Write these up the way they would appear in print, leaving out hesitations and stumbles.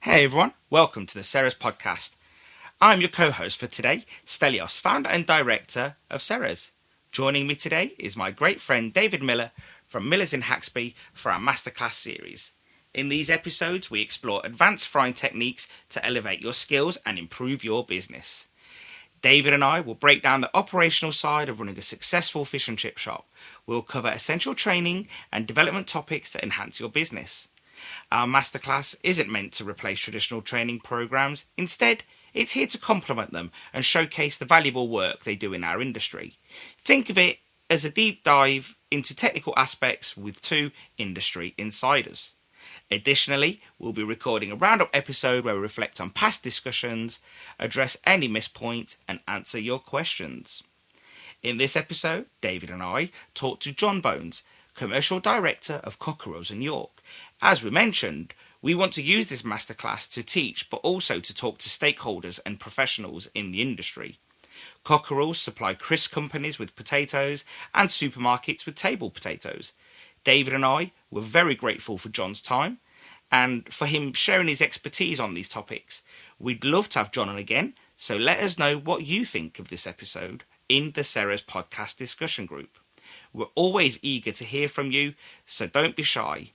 Hey everyone, welcome to the Ceres podcast. I'm your co-host for today, Stelios, founder and director of Ceres. Joining me today is my great friend David Miller from Millers in Haxby for our masterclass series. In these episodes, we explore advanced frying techniques to elevate your skills and improve your business. David and I will break down the operational side of running a successful fish and chip shop. We'll cover essential training and development topics that enhance your business. Our masterclass isn't meant to replace traditional training programs. Instead, it's here to complement them and showcase the valuable work they do in our industry. Think of it as a deep dive into technical aspects with two industry insiders. Additionally, we'll be recording a roundup episode where we reflect on past discussions, address any missed points, and answer your questions. In this episode, David and I talked to John Bones, Commercial Director of Cockerill's in York. As we mentioned, we want to use this masterclass to teach, but also to talk to stakeholders and professionals in the industry. Cockerill's supply crisp companies with potatoes and supermarkets with table potatoes. David and I were very grateful for John's time and for him sharing his expertise on these topics. We'd love to have John on again, so let us know what you think of this episode in the Ceres podcast discussion group. We're always eager to hear from you, so don't be shy.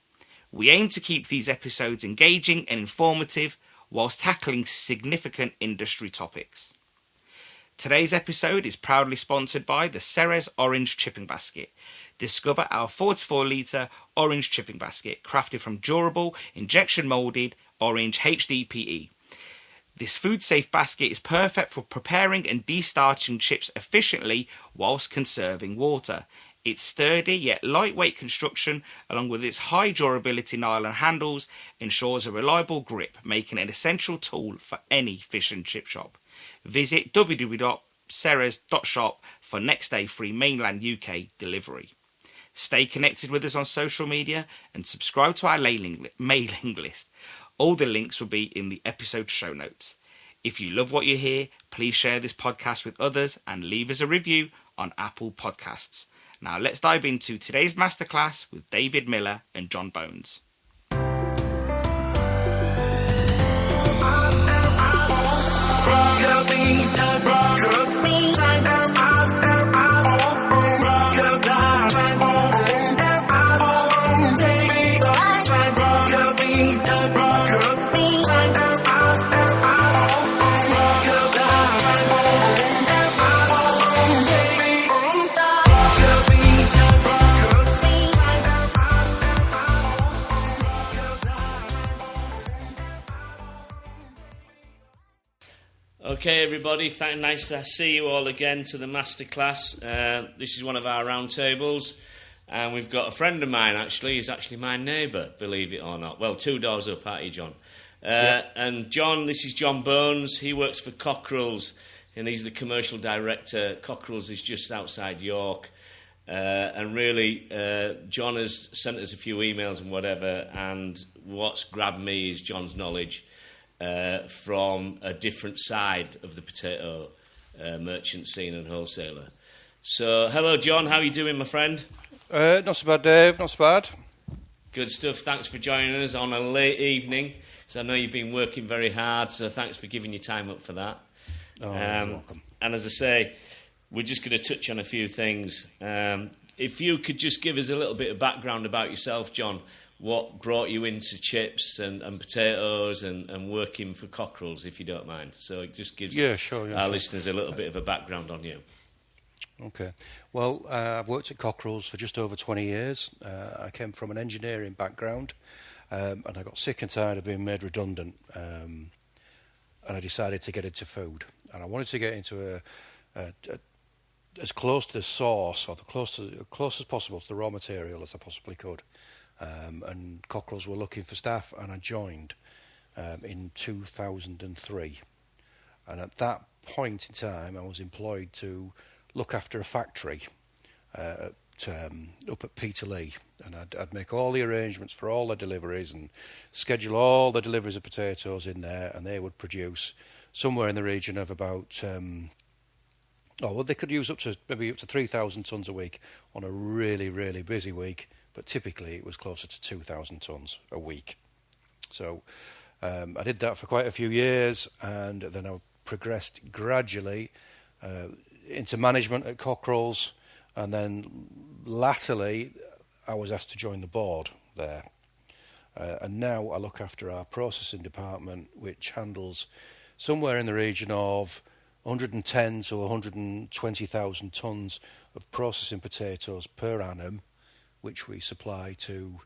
We aim to keep these episodes engaging and informative whilst tackling significant industry topics. Today's episode is proudly sponsored by the Ceres Orange Chipping Basket. Discover our 44-litre orange chipping basket crafted from durable, injection-moulded orange HDPE. This food-safe basket is perfect for preparing and destarching chips efficiently whilst conserving water. Its sturdy yet lightweight construction, along with its high durability nylon handles, ensures a reliable grip, making it an essential tool for any fish and chip shop. Visit www.ceres.shop for next day free mainland UK delivery. Stay connected with us on social media and subscribe to our mailing list. All the links will be in the episode show notes. If you love what you hear, please share this podcast with others and leave us a review on Apple Podcasts. Now let's dive into today's masterclass with David Miller and John Bones. Okay, everybody, nice to see you all again to the masterclass. This is one of our roundtables, and we've got a friend of mine, actually. He's actually my neighbour, believe it or not. Well, 2 doors up, aren't you, John? And John, this is John Bones. He works for Cockerill's, and he's the commercial director. Cockerill's is just outside York. And really, John has sent us a few emails and whatever, and what's grabbed me is John's knowledge from a different side of the potato merchant scene and wholesaler. So, hello, John. How are you doing, my friend? Not so bad, Dave. Not so bad. Good stuff. Thanks for joining us on a late evening, because I know you've been working very hard, so thanks for giving your time up for that. Oh, you're welcome. And as I say, we're just going to touch on a few things. If you could just give us a little bit of background about yourself, John. What brought you into chips and potatoes and working for Cockerill's, if you don't mind? So it just gives our listeners a little bit of a background on you. Okay. Well, I've worked at Cockerill's for just over 20 years. I came from an engineering background, and I got sick and tired of being made redundant, and I decided to get into food. And I wanted to get into as close to the source, or close as possible to the raw material as I possibly could. And Cockerill's were looking for staff, and I joined in 2003. And at that point in time, I was employed to look after a factory up at Peterlee, and I'd make all the arrangements for all the deliveries and schedule all the deliveries of potatoes in there, and they would produce somewhere in the region of about they could use up to 3,000 tonnes a week on a really, really busy week, but typically it was closer to 2,000 tonnes a week. So I did that for quite a few years, and then I progressed gradually into management at Cockerill's, and then latterly I was asked to join the board there. And now I look after our processing department, which handles somewhere in the region of 110 to 120,000 tonnes of processing potatoes per annum, which we supply to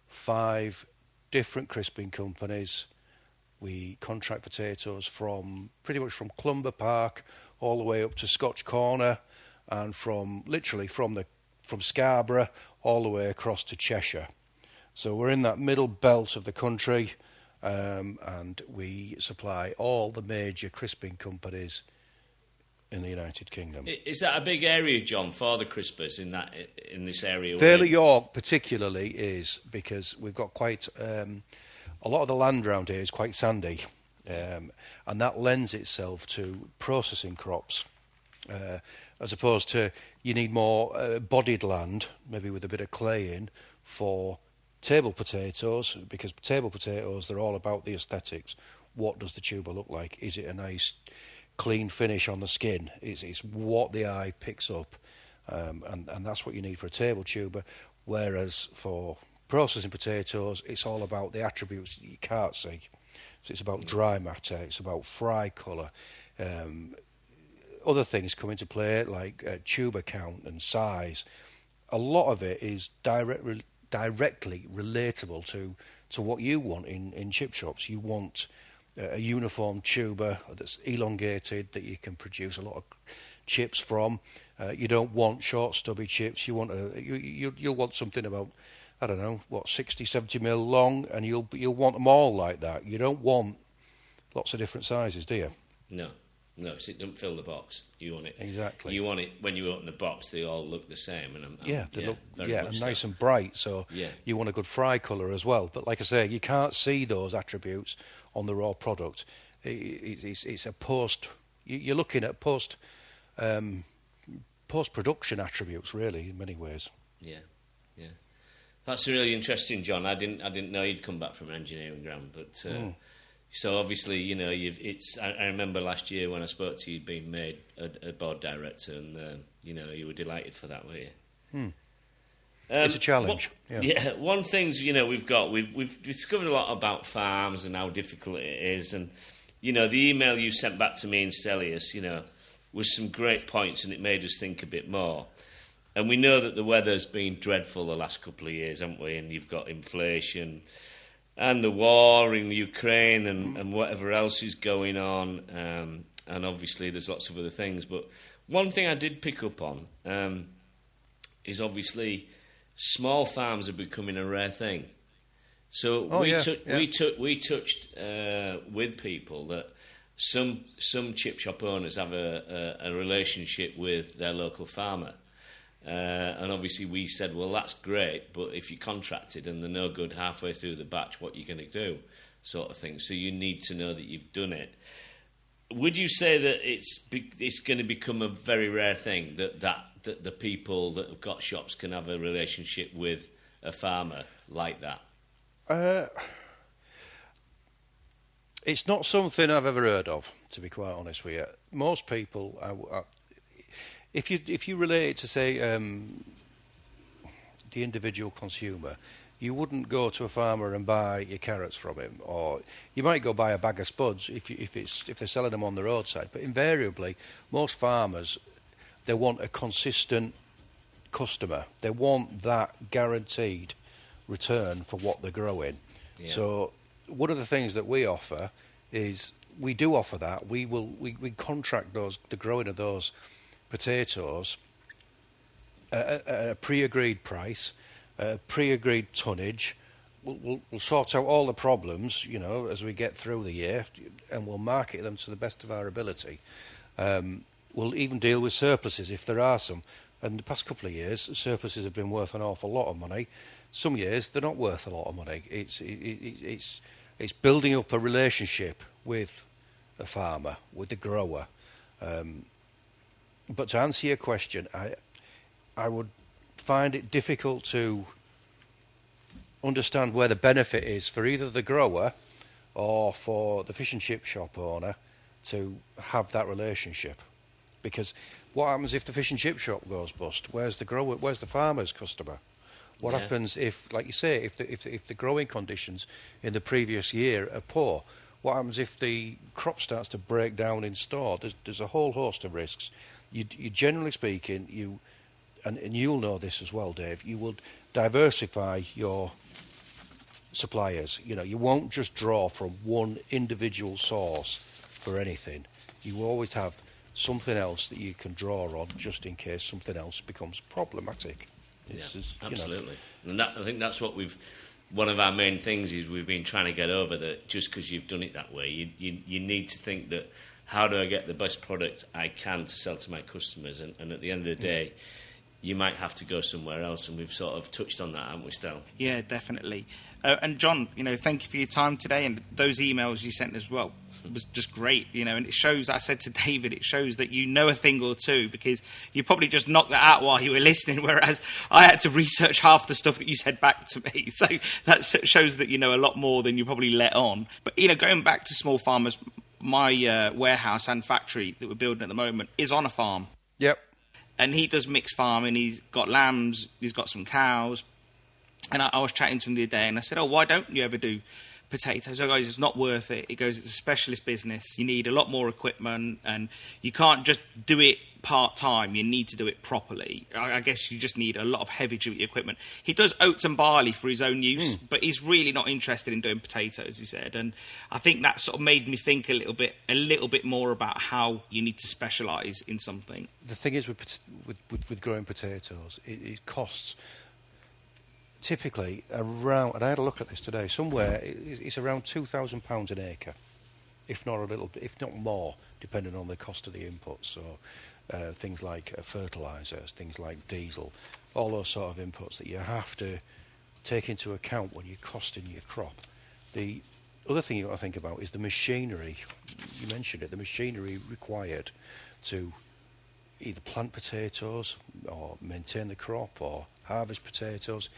5 different crisping companies. We contract potatoes from pretty much from Clumber Park all the way up to Scotch Corner, and from Scarborough all the way across to Cheshire. So we're in that middle belt of the country, and we supply all the major crisping companies in the United Kingdom. Is that a big area, John, for the crispers in this area? Fairley York particularly is, because we've got quite a lot of the land around here is quite sandy, and that lends itself to processing crops, as opposed to you need more bodied land, maybe with a bit of clay in, for table potatoes, because table potatoes, they're all about the aesthetics. What does the tuber look like? Is it a nice clean finish on the skin? It's what the eye picks up, and that's what you need for a table tuber. Whereas for processing potatoes, it's all about the attributes that you can't see. So it's about dry matter, it's about fry colour. Other things come into play, like tuber count and size. A lot of it is directly relatable to what you want in chip shops. You want a uniform tuber that's elongated, that you can produce a lot of chips from. You don't want short stubby chips. You want you'll want something about, I don't know, 60, 70 mil long, and you'll want them all like that. You don't want lots of different sizes, do you? No, it doesn't fill the box. You want it exactly. You want it when you open the box, they all look the same, and they look and nice and bright. So you want a good fry colour as well. But like I say, you can't see those attributes on the raw product. It's a post. You're looking at post production attributes, really, in many ways. Yeah. That's really interesting, John. I didn't know you'd come back from an engineering ground, but so obviously, you know, I remember last year when I spoke to you, being made a board director, and you know, you were delighted for that, weren't you? It's a challenge. One thing, you know, we've discovered a lot about farms and how difficult it is, and you know, the email you sent back to me and Stelios, you know, was some great points, and it made us think a bit more. And we know that the weather's been dreadful the last couple of years, haven't we? And you've got inflation and the war in Ukraine and whatever else is going on. And obviously there's lots of other things. But one thing I did pick up on is obviously small farms are becoming a rare thing. So we touched with people that some chip shop owners have a relationship with their local farmer. And obviously we said, well, that's great, but if you're contracted and they're no good halfway through the batch, what are you going to do, sort of thing. So you need to know that you've done it. Would you say that it's going to become a very rare thing that the people that have got shops can have a relationship with a farmer like that? It's not something I've ever heard of, to be quite honest with you. Most people, if you relate it to, say, the individual consumer, you wouldn't go to a farmer and buy your carrots from him, or you might go buy a bag of spuds if they're selling them on the roadside. But invariably, most farmers, they want a consistent customer. They want that guaranteed return for what they're growing. Yeah. So one of the things that we offer is we do offer that. We contract the growing of those potatoes at a pre-agreed price, pre-agreed tonnage. We'll sort out all the problems, you know, as we get through the year, and we'll market them to the best of our ability. We'll even deal with surpluses if there are some. And the past couple of years, surpluses have been worth an awful lot of money. Some years they're not worth a lot of money. It's building up a relationship with a farmer, with the grower. But to answer your question, I would find it difficult to understand where the benefit is for either the grower or for the fish and chip shop owner to have that relationship. Because what happens if the fish and chip shop goes bust? Where's the grower? Where's the farmer's customer? What happens if, like you say, if the growing conditions in the previous year are poor? What happens if the crop starts to break down in store? There's a whole host of risks. You generally speaking, and you'll know this as well, Dave. You will diversify your suppliers. You won't just draw from one individual source for anything. You always have something else that you can draw on, just in case something else becomes problematic. Absolutely. And I think that's what one of our main things is we've been trying to get over, that just because you've done it that way, you need to think that, how do I get the best product I can to sell to my customers? And at the end of the day, you might have to go somewhere else, and we've sort of touched on that, haven't we, Stel? Yeah, definitely. And John, thank you for your time today, and those emails you sent as well was just great, and it shows, I said to David, it shows that you know a thing or two, because you probably just knocked that out while you were listening, whereas I had to research half the stuff that you said back to me. So that shows that you know a lot more than you probably let on. But, going back to small farmers, my warehouse and factory that we're building at the moment is on a farm. Yep. And he does mixed farming. He's got lambs, he's got some cows. And I was chatting to him the other day, and I said, why don't you ever do potatoes? He goes, it's not worth it. He goes, it's a specialist business. You need a lot more equipment, and you can't just do it part-time. You need to do it properly. I guess you just need a lot of heavy-duty equipment. He does oats and barley for his own use, but he's really not interested in doing potatoes, he said. And I think that sort of made me think a little bit more about how you need to specialise in something. The thing is with growing potatoes, it costs... Typically around, and I had a look at this today, somewhere it's around £2,000 an acre, if not a little bit, if not more, depending on the cost of the inputs. So things like fertilisers, things like diesel, all those sort of inputs that you have to take into account when you're costing your crop. The other thing you've got to think about is the machinery. You mentioned it, the machinery required to either plant potatoes or maintain the crop or harvest potatoes.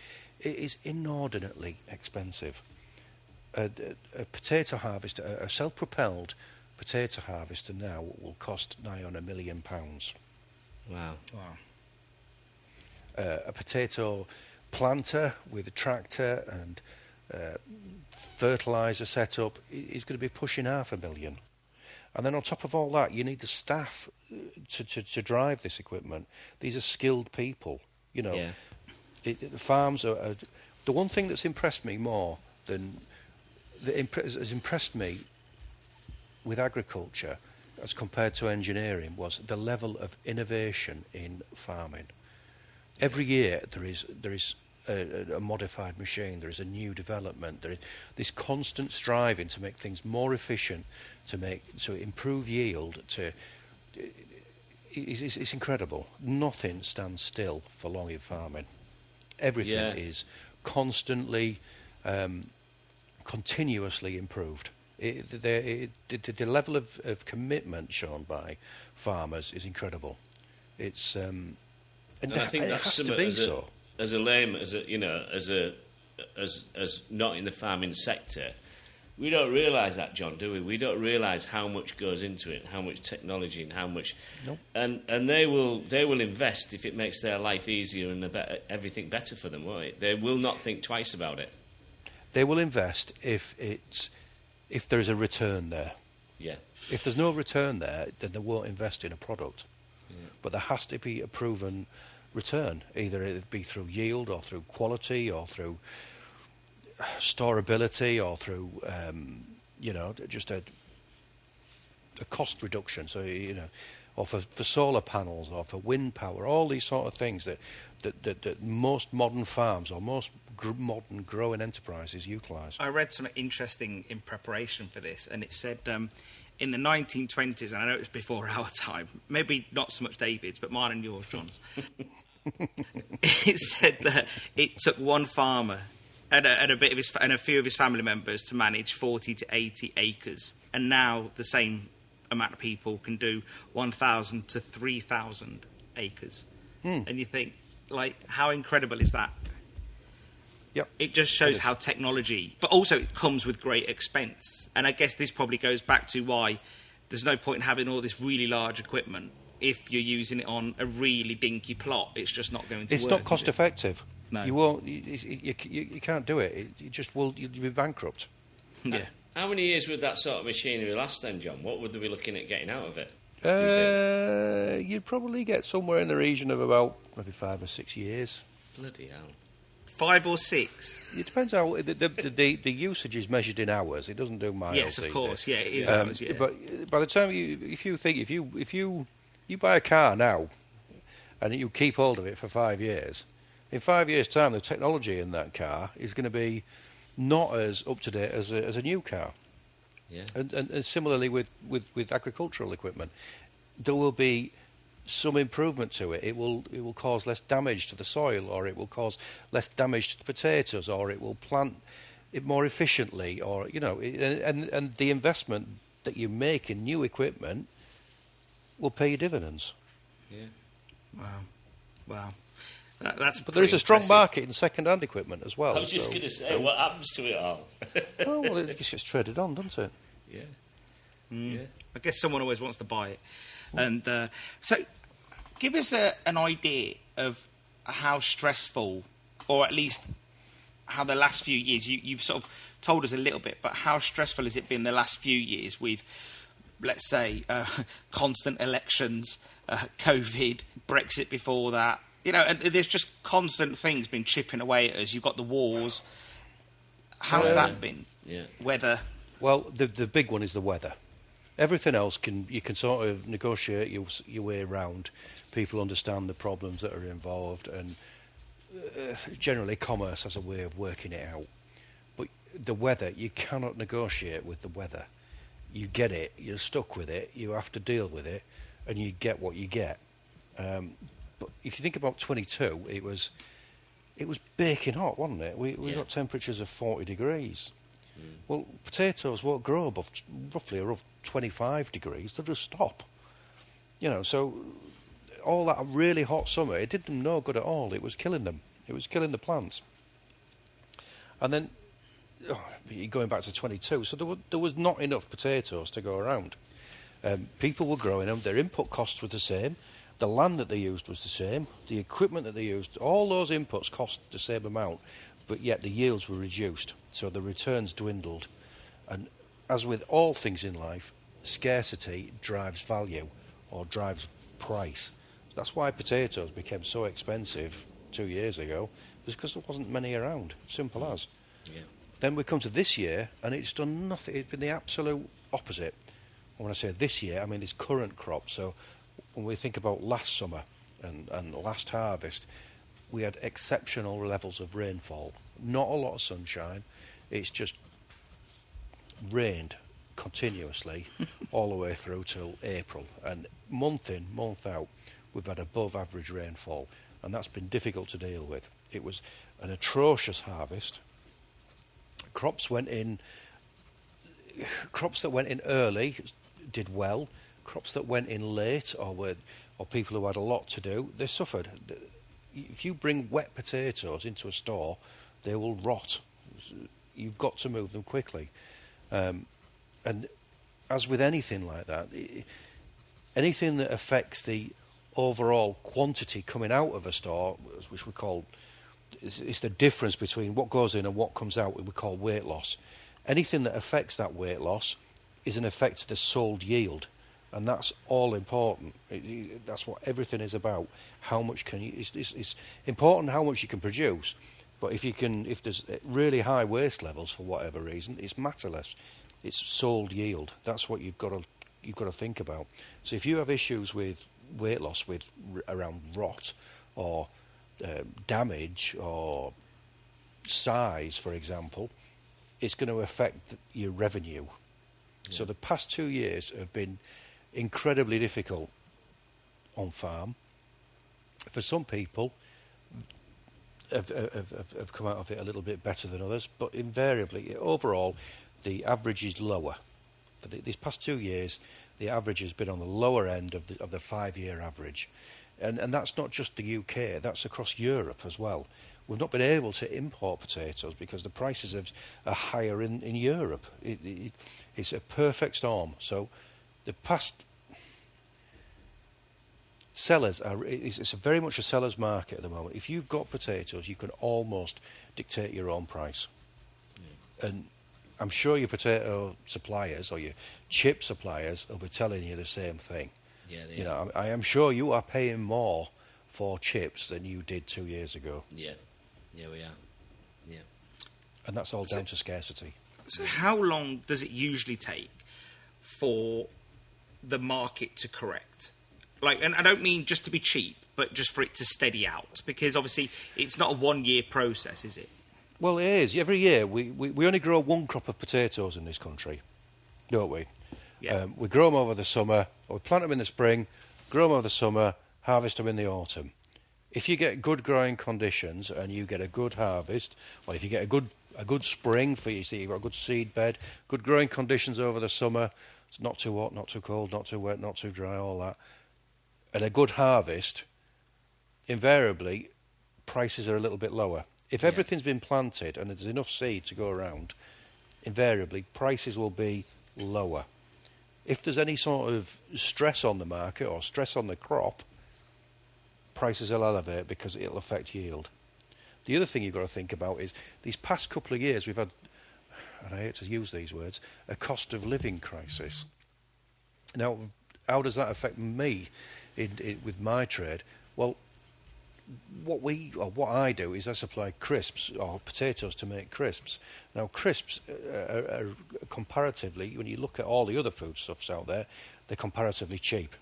It is inordinately expensive. A potato harvester, a self-propelled potato harvester now will cost nigh on £1 million. Wow. A potato planter with a tractor and fertiliser setup is going to be pushing £500,000. And then on top of all that, you need the staff to drive this equipment. These are skilled people, Yeah. Farms are the one thing that's impressed me more than has impressed me with agriculture as compared to engineering was the level of innovation in farming. Every year there is a modified machine, there is a new development, there is this constant striving to make things more efficient, to improve yield. It's incredible. Nothing stands still for long in farming. Everything is constantly, continuously improved. The level of commitment shown by farmers is incredible. It's and I think it that's has to something be so. As a layman, as not in the farming sector, we don't realise that, John, do we? We don't realise how much goes into it, how much technology, and how much. Nope. And they will invest if it makes their life easier and everything better for them, won't it? They will not think twice about it. They will invest if there is a return there. Yeah. If there's no return there, then they won't invest in a product. Yeah. But there has to be a proven return, either it be through yield or through quality or through storability or through just a cost reduction. So or for solar panels or for wind power, all these sort of things that most modern farms or most modern growing enterprises utilise. I read something interesting in preparation for this, and it said in the 1920s, and I know it was before our time, maybe not so much David's, but mine and yours, John's. It said that it took one farmer and a few of his family members to manage 40 to 80 acres, and now the same amount of people can do 1,000 to 3,000 acres. And you think, how incredible is that? Yep. It just shows how technology, but also it comes with great expense. And I guess this probably goes back to why there's no point in having all this really large equipment if you're using it on a really dinky plot. It's just not going to work. It's not cost effective. No. You won't. You can't do it. You just will. You'll be bankrupt. Yeah. How many years would that sort of machinery last then, John? What would they be looking at getting out of it? You'd probably get somewhere in the region of about maybe 5 or 6 years. Bloody hell. 5 or 6? It depends how the usage is measured in hours. It doesn't do miles. Yes, of either. course. Yeah, it is hours. Yeah. But by the time if you buy a car now, and you keep hold of it for 5 years, in 5 years' time, the technology in that car is going to be not as up to date as a new car. Yeah. And similarly with agricultural equipment, there will be some improvement to it. It will cause less damage to the soil, or it will cause less damage to the potatoes, or it will plant it more efficiently, or and the investment that you make in new equipment will pay you dividends. Yeah. Wow. That's but there is a strong market in second-hand equipment as well. I was just going to say, what happens to it all? Oh, well, it just gets traded on, doesn't it? Yeah. Mm. Yeah. I guess someone always wants to buy it. And so give us an idea of how stressful, or at least how the last few years, you've sort of told us a little bit, but how stressful has it been the last few years with, let's say, constant elections, COVID, Brexit before that? And there's just constant things been chipping away at us. You've got the wars. How's that been? Yeah. Weather? Well, the big one is the weather. Everything else you can sort of negotiate your way around. People understand the problems that are involved, and generally commerce has a way of working it out. But the weather, you cannot negotiate with the weather. You get it, you're stuck with it, you have to deal with it, and you get what you get. But if you think about 22, it was baking hot, wasn't it? We got temperatures of 40 degrees. Mm. Well, potatoes won't grow above roughly above 25 degrees. They'll just stop. So all that really hot summer, it did them no good at all. It was killing them. It was killing the plants. And then, going back to 22, so there was not enough potatoes to go around. People were growing them. Their input costs were the same. The land that they used was the same. The equipment that they used, all those inputs cost the same amount, but yet the yields were reduced. So the returns dwindled. And as with all things in life, scarcity drives value or drives price. That's why potatoes became so expensive 2 years ago, was because there wasn't many around. Simple as. Yeah. Then we come to this year, and it's done nothing. It's been the absolute opposite. When I say this year, I mean this current crop. So when we think about last summer and last harvest, we had exceptional levels of rainfall. Not a lot of sunshine. It's just rained continuously all the way through till April. And month in, month out, we've had above average rainfall. And that's been difficult to deal with. It was an atrocious harvest. Crops that went in early did well. Crops that went in late or people who had a lot to do, they suffered. If you bring wet potatoes into a store, they will rot. You've got to move them quickly. And as with anything like that, anything that affects the overall quantity coming out of a store, which we call, it's the difference between what goes in and what comes out, we call weight loss. Anything that affects that weight loss is an effect to the sold yield. And that's all important. That's what everything is about. How much can you? It's important how much you can produce, but if there's really high waste levels for whatever reason, it's matterless. It's sold yield. That's what you've got to think about. So if you have issues with weight loss, around rot or damage or size, for example, it's going to affect your revenue. Yeah. So the past 2 years have been incredibly difficult on farm. For some people, have come out of it a little bit better than others, but invariably, overall, the average is lower. For these past 2 years, the average has been on the lower end of the 5-year average. And that's not just the UK, that's across Europe as well. we've not been able to import potatoes because the prices are higher in Europe. It's a perfect storm. So the past sellers it's very much a seller's market at the moment. If you've got potatoes, you can almost dictate your own price. And I'm sure your potato suppliers or your chip suppliers will be telling you the same thing. Yeah, I am sure you are paying more for chips than you did 2 years ago. Yeah, we are. Yeah. And that's all down to scarcity. So how long does it usually take for the market to correct? And I don't mean just to be cheap, but just for it to steady out. Because obviously it's not a 1 year process, is it? Well, it is. Every year we only grow one crop of potatoes in this country, don't we? Yeah. We grow them over the summer, or we plant them in the spring, grow them over the summer, harvest them in the autumn. If you get good growing conditions and you get a good harvest, or if you get a good spring for you've got a good seed bed, good growing conditions over the summer, it's not too hot, not too cold, not too wet, not too dry, all that, and a good harvest, invariably prices are a little bit lower. If everything's been planted and there's enough seed to go around, invariably prices will be lower. If there's any sort of stress on the market or stress on the crop, prices will elevate because it'll affect yield. The other thing you've got to think about is these past couple of years we've had, and I hate to use these words, a cost of living crisis. Now, how does that affect me with my trade? Well, what I do is I supply crisps or potatoes to make crisps. Now, crisps are comparatively, when you look at all the other foodstuffs out there, they're comparatively cheap.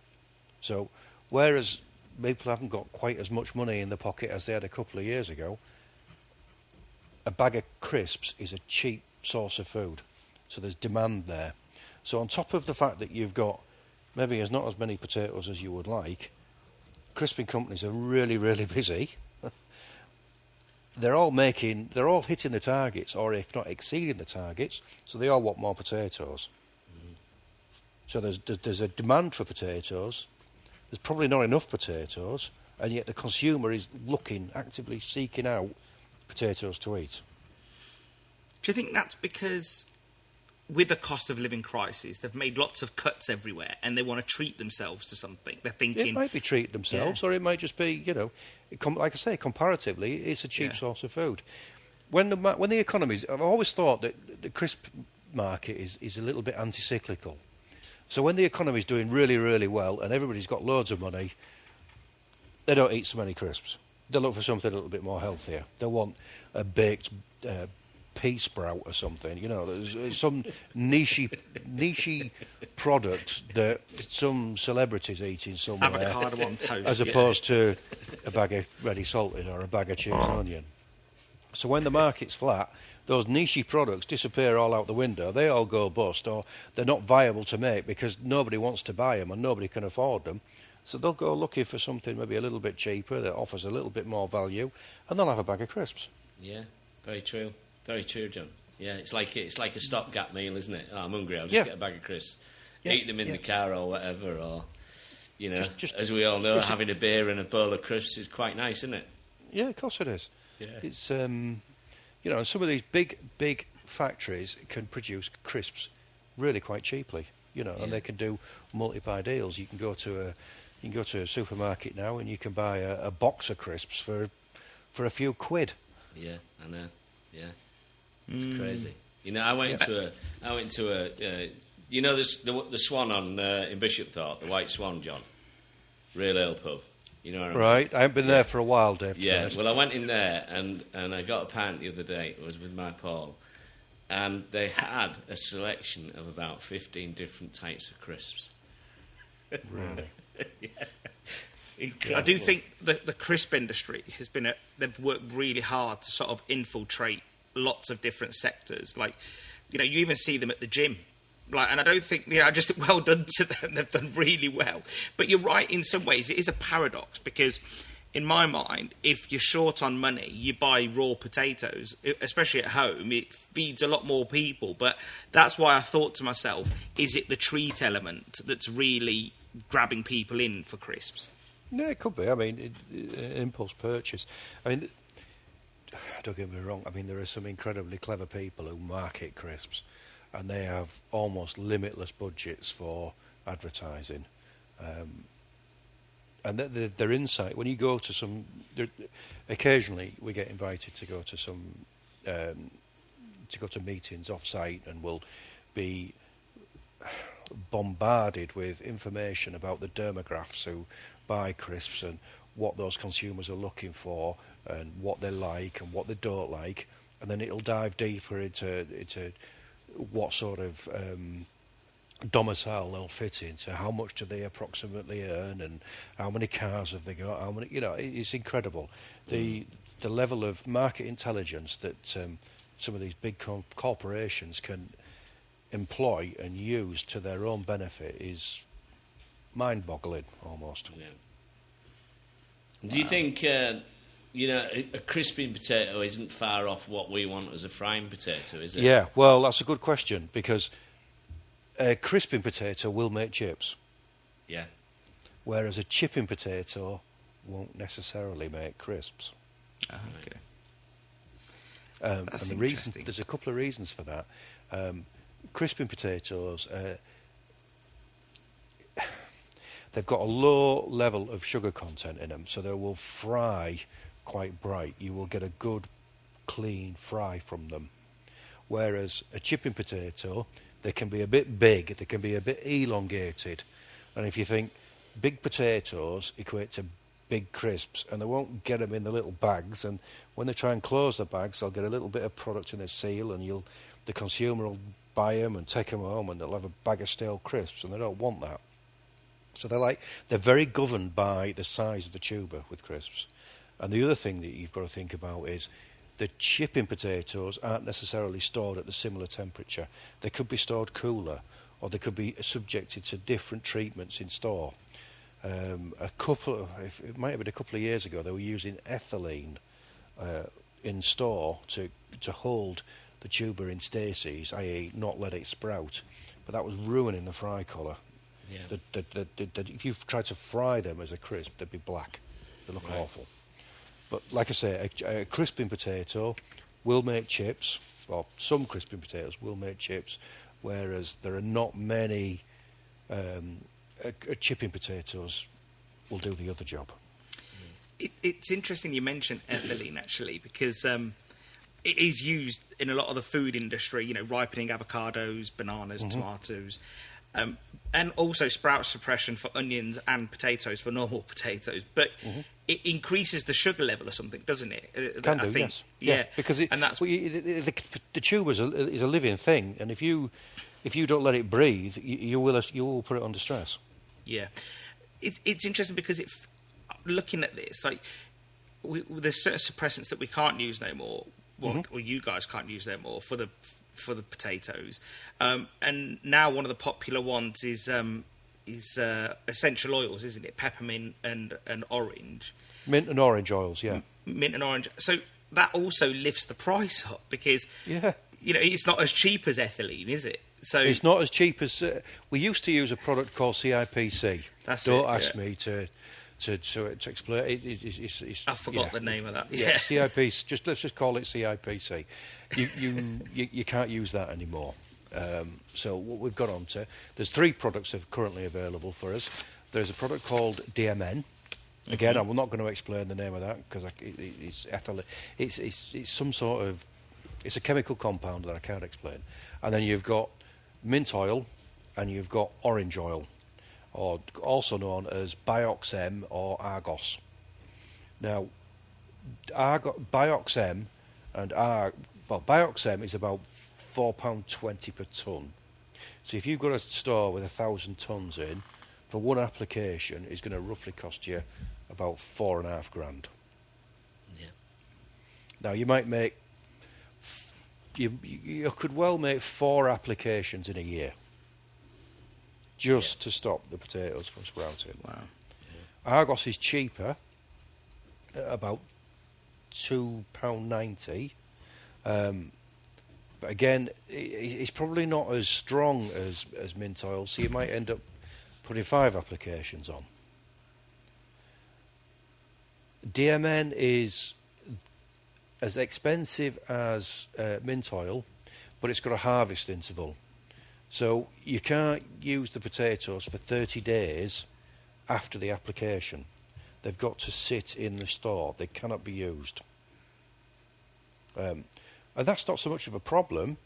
So, whereas people haven't got quite as much money in the pocket as they had a couple of years ago, a bag of crisps is a cheap source of food. So there's demand there. So on top of the fact that you've got maybe there's not as many potatoes as you would like, crisping companies are really, really busy. They're all hitting the targets, or if not exceeding the targets, so they all want more potatoes. So there's a demand for potatoes. There's probably not enough potatoes, and yet the consumer is actively seeking out potatoes to eat. Do you think that's because with the cost of living crisis, they've made lots of cuts everywhere and they want to treat themselves to something? They're thinking... It might be treating themselves, or it might just be, like I say, comparatively, it's a cheap source of food. When the economies... I've always thought that the crisp market is a little bit anti-cyclical. So when the economy's doing really, really well and everybody's got loads of money, they don't eat so many crisps. They look for something a little bit more healthier. They want a baked pea sprout or something. There's some niche product that some celebrities eating somewhere, avocado on toast, as opposed to a bag of ready salted or a bag of cheese and onion. So when the market's flat, those niche products disappear all out the window. They all go bust, or they're not viable to make because nobody wants to buy them and nobody can afford them. So they'll go looking for something maybe a little bit cheaper that offers a little bit more value, and they'll have a bag of crisps. Yeah, very true. Very true, John. Yeah, it's like a stopgap meal, isn't it? Oh, I'm hungry, I'll just get a bag of crisps. Eat them in the car or whatever, or, just as we all know, having a beer and a bowl of crisps is quite nice, isn't it? Yeah, of course it is. Yeah. It's, some of these big factories can produce crisps really quite cheaply, and they can do multi-buy deals. You can go to a supermarket now and you can buy a box of crisps for a few quid. Yeah, I know. Yeah, it's crazy. I went to a. The Swan on in Bishopthorpe, the White Swan, John. Real ale pub. You know what I mean? Right, I haven't been there for a while, Dave. Yeah, well, I went in there and I got a pint the other day. It was with my Paul, and they had a selection of about 15 different types of crisps. Really? Yeah. Incredible. I do think the crisp industry has been they've worked really hard to sort of infiltrate lots of different sectors. You even see them at the gym. And I don't think, just well done to them. They've done really well. But you're right, in some ways, it is a paradox because, in my mind, if you're short on money, you buy raw potatoes, especially at home. It feeds a lot more people. But that's why I thought to myself, is it the treat element that's really grabbing people in for crisps? No, it could be. I mean, impulse purchase. I mean, don't get me wrong, I mean, there are some incredibly clever people who market crisps, and they have almost limitless budgets for advertising. And their insight, when you go to some, occasionally we get invited to go to some, to go to meetings off-site, and we'll be bombarded with information about the dermographs who buy crisps and what those consumers are looking for and what they like and what they don't like, and then it'll dive deeper into what sort of domicile they'll fit into, how much do they approximately earn, and how many cars have they got, how many, it's incredible. The level of market intelligence that some of these big corporations can employ and use to their own benefit is mind-boggling almost. Yeah. Do you think a crisping potato isn't far off what we want as a frying potato, is it? Yeah, well, that's a good question, because a crisping potato will make chips. Yeah. Whereas a chipping potato won't necessarily make crisps. Oh, okay. And the reason, there's a couple of reasons for that. Crisping potatoes, they've got a low level of sugar content in them, so they will fry quite bright. You will get a good, clean fry from them. Whereas a chipping potato, they can be a bit big, they can be a bit elongated. And if you think big potatoes equate to big crisps, and they won't get them in the little bags, and when they try and close the bags, they'll get a little bit of product in a seal, and the consumer will buy them and take them home, and they'll have a bag of stale crisps, and they don't want that. So they're very governed by the size of the tuber with crisps. And the other thing that you've got to think about is the chipping potatoes aren't necessarily stored at the similar temperature. They could be stored cooler, or they could be subjected to different treatments in store. It might have been a couple of years ago, they were using ethylene in store to hold the tuber in stasis, i.e. not let it sprout. But that was ruining the fry colour. Yeah. If you tried to fry them as a crisp, they'd be black. They look awful. But like I say, a crisping potato will make chips, or some crisping potatoes will make chips, whereas there are not many chipping potatoes will do the other job. It's interesting you mentioned ethylene, actually, because it is used in a lot of the food industry, ripening avocados, bananas, tomatoes, and also sprout suppression for onions and potatoes, for normal potatoes. But it increases the sugar level or something, doesn't it? Yes. Yeah, because and that's the tuber is a living thing, and if you don't let it breathe, you will put it under stress. Yeah, it's interesting because looking at this, there's certain suppressants that we can't use no more, or you guys can't use no more for the potatoes, and now one of the popular ones is essential oils, isn't it? Peppermint and orange. Mint and orange oils, yeah. Mint and orange. So that also lifts the price up because it's not as cheap as ethylene, is it? So it's not as cheap as we used to use a product called CIPC. Don't ask me to explain. I forgot the name of that. Yeah, CIPC. Let's just call it CIPC. You can't use that anymore. So what we've got on to, there's 3 products that are currently available for us. There's a product called DMN. Again, I'm not going to explain the name of that because it's ethylene. It's some sort of, it's a chemical compound that I can't explain. And then you've got mint oil, and you've got orange oil, or also known as Biox-M or Argos. Now, Biox-M and Biox-M is about £4.20 per tonne. So if you've got a store with 1,000 tonnes in, for one application, it's going to roughly cost you about £4,500. Yeah. Now you might make, you could well make 4 applications in a year, just to stop the potatoes from sprouting. Wow. Yeah. Argos is cheaper, at about £2.90. But again, it's probably not as strong as mint oil, so you might end up putting 5 applications on. DMN is as expensive as mint oil, but it's got a harvest interval. So you can't use the potatoes for 30 days after the application. They've got to sit in the store. They cannot be used. And that's not so much of a problem,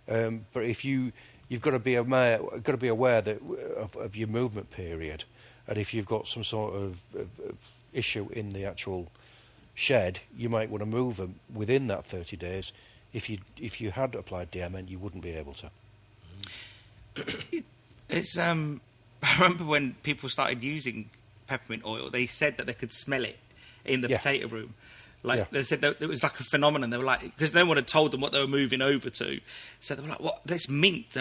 but if you've got to be aware of your movement period, and if you've got some sort of issue in the actual shed, you might want to move them within that 30 days. If you had applied DMN, you wouldn't be able to. It's I remember when people started using peppermint oil, they said that they could smell it in the potato room. They said that it was like a phenomenon. They were like, because no one had told them what they were moving over to. So they were like, "What? There's a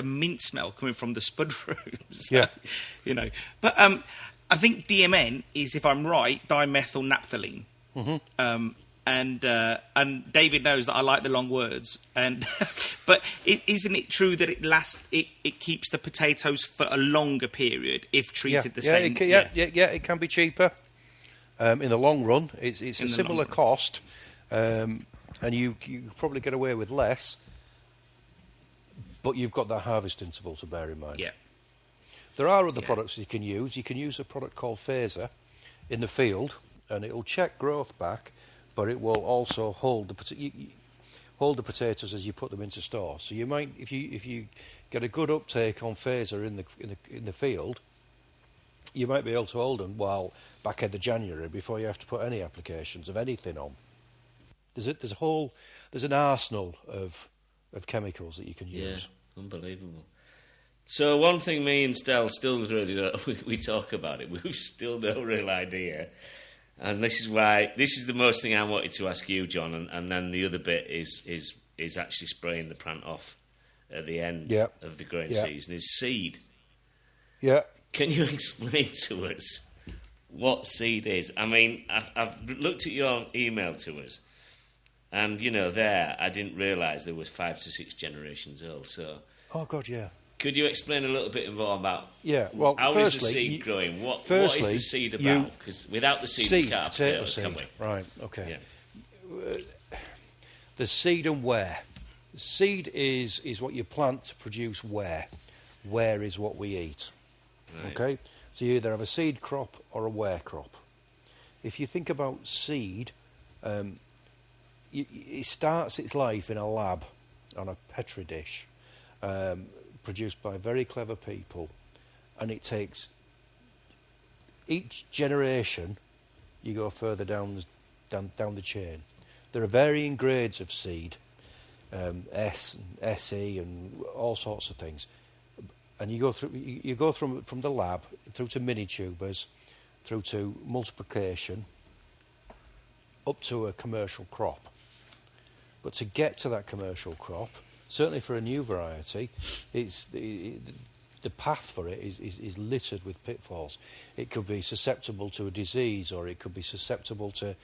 mint smell coming from the spud room." So, But I think DMN is, if I'm right, dimethyl naphthalene. Mm-hmm. And David knows that I like the long words. But isn't it true that it keeps the potatoes for a longer period if treated the same? It can be cheaper. In the long run, it's a similar cost, and you probably get away with less, but you've got that harvest interval to bear in mind. Yeah. There are other products you can use. You can use a product called Phaser in the field, and it will check growth back, but it will also hold the potatoes as you put them into store. So you might, if you get a good uptake on Phaser in the field, you might be able to hold them while back end of January before you have to put any applications of anything on. There's an arsenal of chemicals that you can use. Yeah, unbelievable. So one thing me and Stel still really don't, we talk about it, we've still no real idea. And this is the most thing I wanted to ask you, John, and then the other bit is actually spraying the plant off at the end of the growing season, is seed. Yeah. Can you explain to us what seed is? I mean, I've looked at your email to us, and, there, I didn't realise there was 5 to 6 generations old, so... Oh, God, yeah. Could you explain a little bit more about how is the seed growing? What is the seed about? Because without the seed, we can't have potatoes, can we? Right, okay. Yeah. The seed and where. Seed is what you plant to produce where. Where is what we eat. Right. Okay? So you either have a seed crop or a ware crop. If you think about seed, it starts its life in a lab on a Petri dish, produced by very clever people, and it takes each generation you go further down the chain. There are varying grades of seed, S and SE and all sorts of things. And you go from the lab through to mini tubers, through to multiplication, up to a commercial crop. But to get to that commercial crop, certainly for a new variety, the path for it is littered with pitfalls. It could be susceptible to a disease, or it could be susceptible to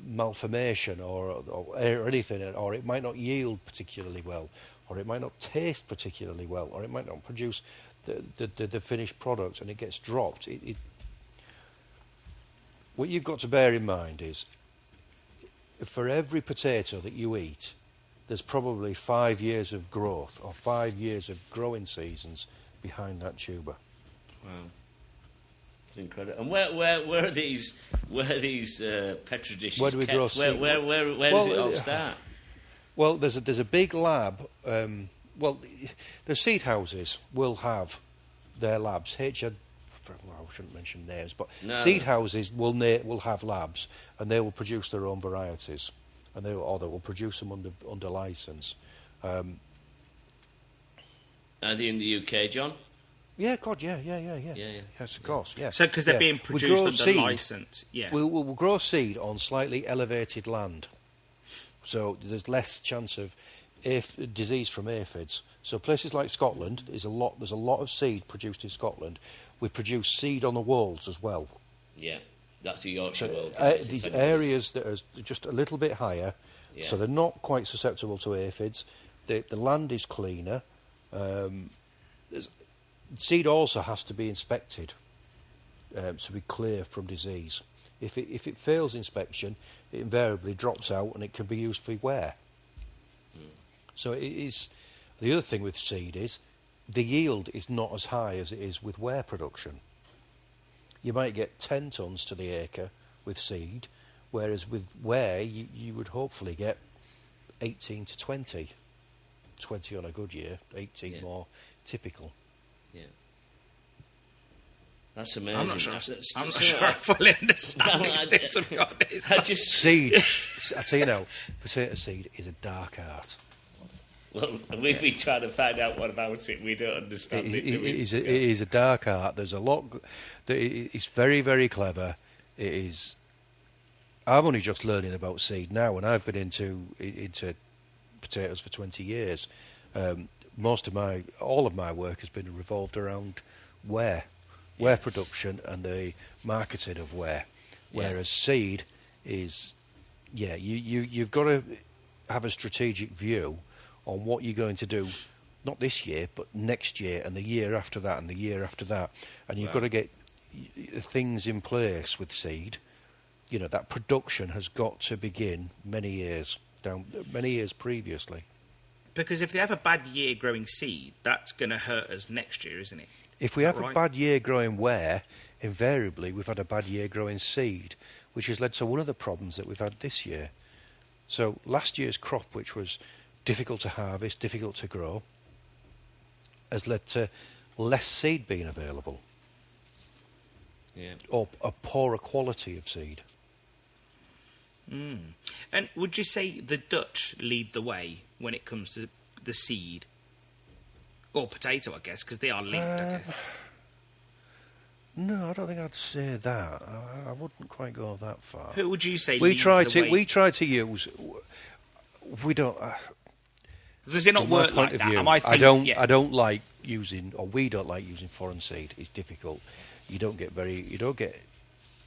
malformation or anything, or it might not yield particularly well, or it might not taste particularly well, or it might not produce the finished product, and it gets dropped. What you've got to bear in mind is, for every potato that you eat, there's probably 5 years of growth or 5 years of growing seasons behind that tuber. Wow, it's incredible. And where are these petri dishes? Where do we grow seed? Where does it all start? Well, there's a big lab. The seed houses will have their labs. I shouldn't mention names, but seed houses will have labs, and they will produce their own varieties, and they will produce them under license. Are they in the UK, John? Yeah, God, yeah. Yes, of course, yeah. So because they're being produced under license, yeah. We'll grow seed on slightly elevated land, so there's less chance of disease from aphids. So places like Scotland, there's a lot of seed produced in Scotland. We produce seed on the wolds as well. Yeah, that's the Yorkshire wold. These areas that are just a little bit higher, so they're not quite susceptible to aphids. The land is cleaner. Seed also has to be inspected to be clear from disease. If it fails inspection, it invariably drops out and it can be used for wear. So it is. The other thing with seed is the yield is not as high as it is with wear production. You might get 10 tonnes to the acre with seed, whereas with wear you would hopefully get 18 to 20. 20 on a good year, 18 more typical. Yeah. That's amazing. I'm not sure I fully understand it, to be honest. Seed, I tell you now, potato seed is a dark art. Well, we've been trying to find out what about it. We don't understand it. It is a dark art. There's a lot. It's very, very clever. It is. I'm only just learning about seed now, and I've been into potatoes for 20 years. All of my work has been revolved around wear production and the marketing of wear. Whereas seed is, you've got to have a strategic view on what you're going to do, not this year, but next year and the year after that and the year after that. And you've got to get things in place with seed. You know, that production has got to begin many years previously. Because if they have a bad year growing seed, that's going to hurt us next year, isn't it? If we have a bad year growing wear, invariably we've had a bad year growing seed, which has led to one of the problems that we've had this year. So last year's crop, which was difficult to harvest, difficult to grow, has led to less seed being available. Yeah. Or a poorer quality of seed. And would you say the Dutch lead the way when it comes to the seed? Or potato, I guess, because they are linked, I guess. No, I don't think I'd say that. I wouldn't quite go that far. Who would you say we leads try the to way? We try to use. We don't. Does it not from work my point like of that? view, I don't like using, or we don't like using foreign seed. It's difficult. You don't get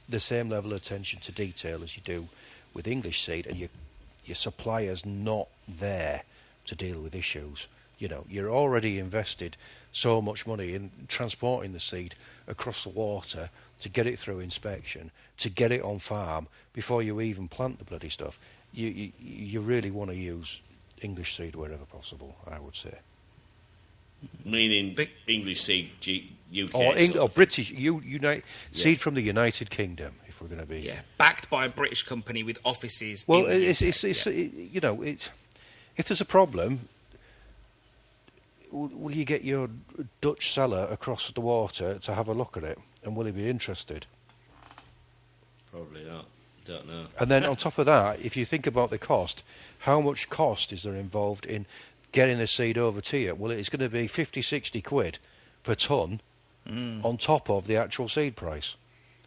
the same level of attention to detail as you do with English seed, and your supplier's not there to deal with issues. You know, you're already invested so much money in transporting the seed across the water to get it through inspection, to get it on farm before you even plant the bloody stuff. You really want to use English seed wherever possible, I would say. Meaning English seed, UK or British, seed from the United Kingdom, if we're going to be backed by a British company with offices. Well, in the UK. If there's a problem, will you get your Dutch seller across the water to have a look at it, and will he be interested? Probably not. Don't know. And then on top of that, if you think about the cost, how much cost is there involved in getting the seed over to you? Well, it's going to be 50, 60 quid per tonne on top of the actual seed price.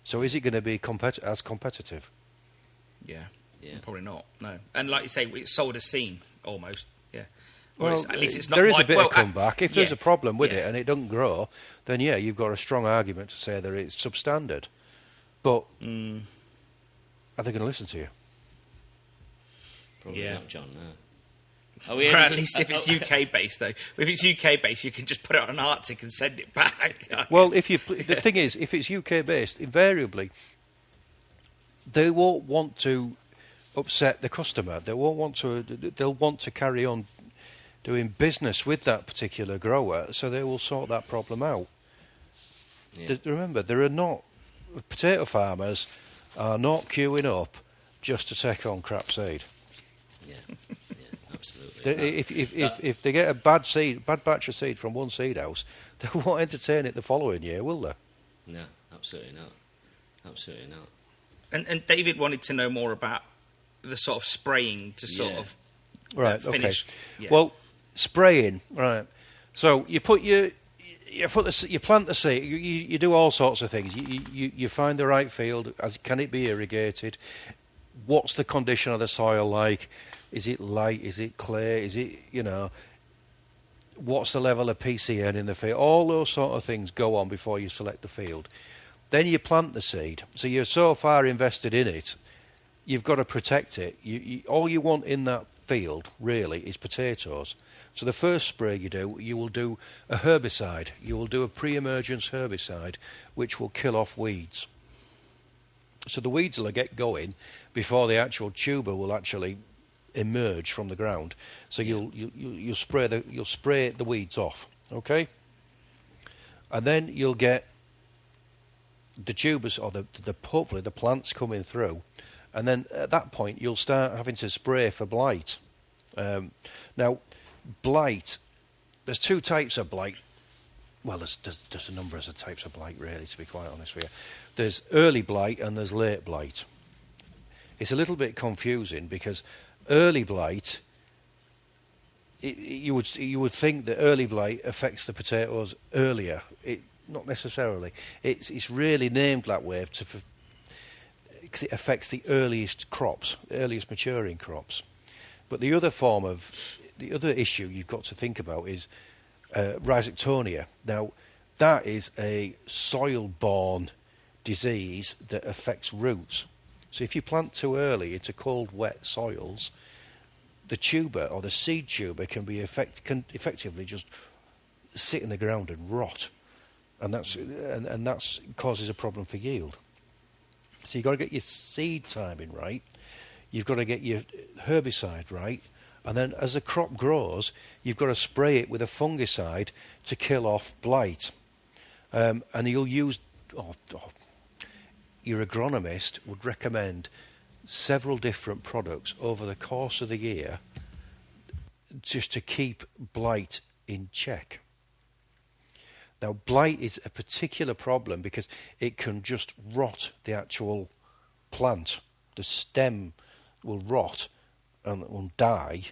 So is it going to be as competitive? Yeah. Probably not, no. And like you say, it's sold as seen, almost, yeah. Well, at least it's not there is a bit of comeback. If there's a problem with it and it doesn't grow, then you've got a strong argument to say that it's substandard. But are they going to listen to you? Probably not, John, no. Or at least if it's UK based, though. If it's UK based, you can just put it on an Arctic and send it back. Well, the thing is, if it's UK based, invariably they won't want to upset the customer. They won't want to. They'll want to carry on doing business with that particular grower, so they will sort that problem out. Yeah. Remember, potato farmers are not queuing up just to take on crap seed. Yeah. Absolutely. If they get a bad batch of seed from one seed house, they won't entertain it the following year, will they? No, absolutely not. Absolutely not. And David wanted to know more about the sort of spraying to sort of finish. Okay. Yeah. Well, spraying, right. So you plant the seed. You do all sorts of things. You find the right field. Can it be irrigated? What's the condition of the soil like? Is it light? Is it clay? Is it, what's the level of PCN in the field? All those sort of things go on before you select the field. Then you plant the seed. So you're so far invested in it, you've got to protect it. All you want in that field, really, is potatoes. So the first spray you will do a herbicide. You will do a pre-emergence herbicide, which will kill off weeds. So the weeds will get going before the actual tuber will actually emerge from the ground. So you'll spray the weeds off, okay? And then you'll get the tubers or hopefully the plants coming through, and then at that point you'll start having to spray for blight. Now, blight. There's two types of blight. Well, there's a number of types of blight, really, to be quite honest with you. There's early blight and there's late blight. It's a little bit confusing because early blight, you would think that early blight affects the potatoes earlier. Not necessarily. It's really named that way because it affects the earliest crops, the earliest maturing crops. But the other issue you've got to think about is rhizoctonia. Now, that is a soil-borne disease that affects roots. So if you plant too early into cold, wet soils, the tuber or the seed tuber can effectively just sit in the ground and rot, and that's causes a problem for yield. So you've got to get your seed timing right. You've got to get your herbicide right. And then as the crop grows, you've got to spray it with a fungicide to kill off blight. And you'll use... your agronomist would recommend several different products over the course of the year just to keep blight in check. Now, blight is a particular problem because it can just rot the actual plant. The stem will rot and will die,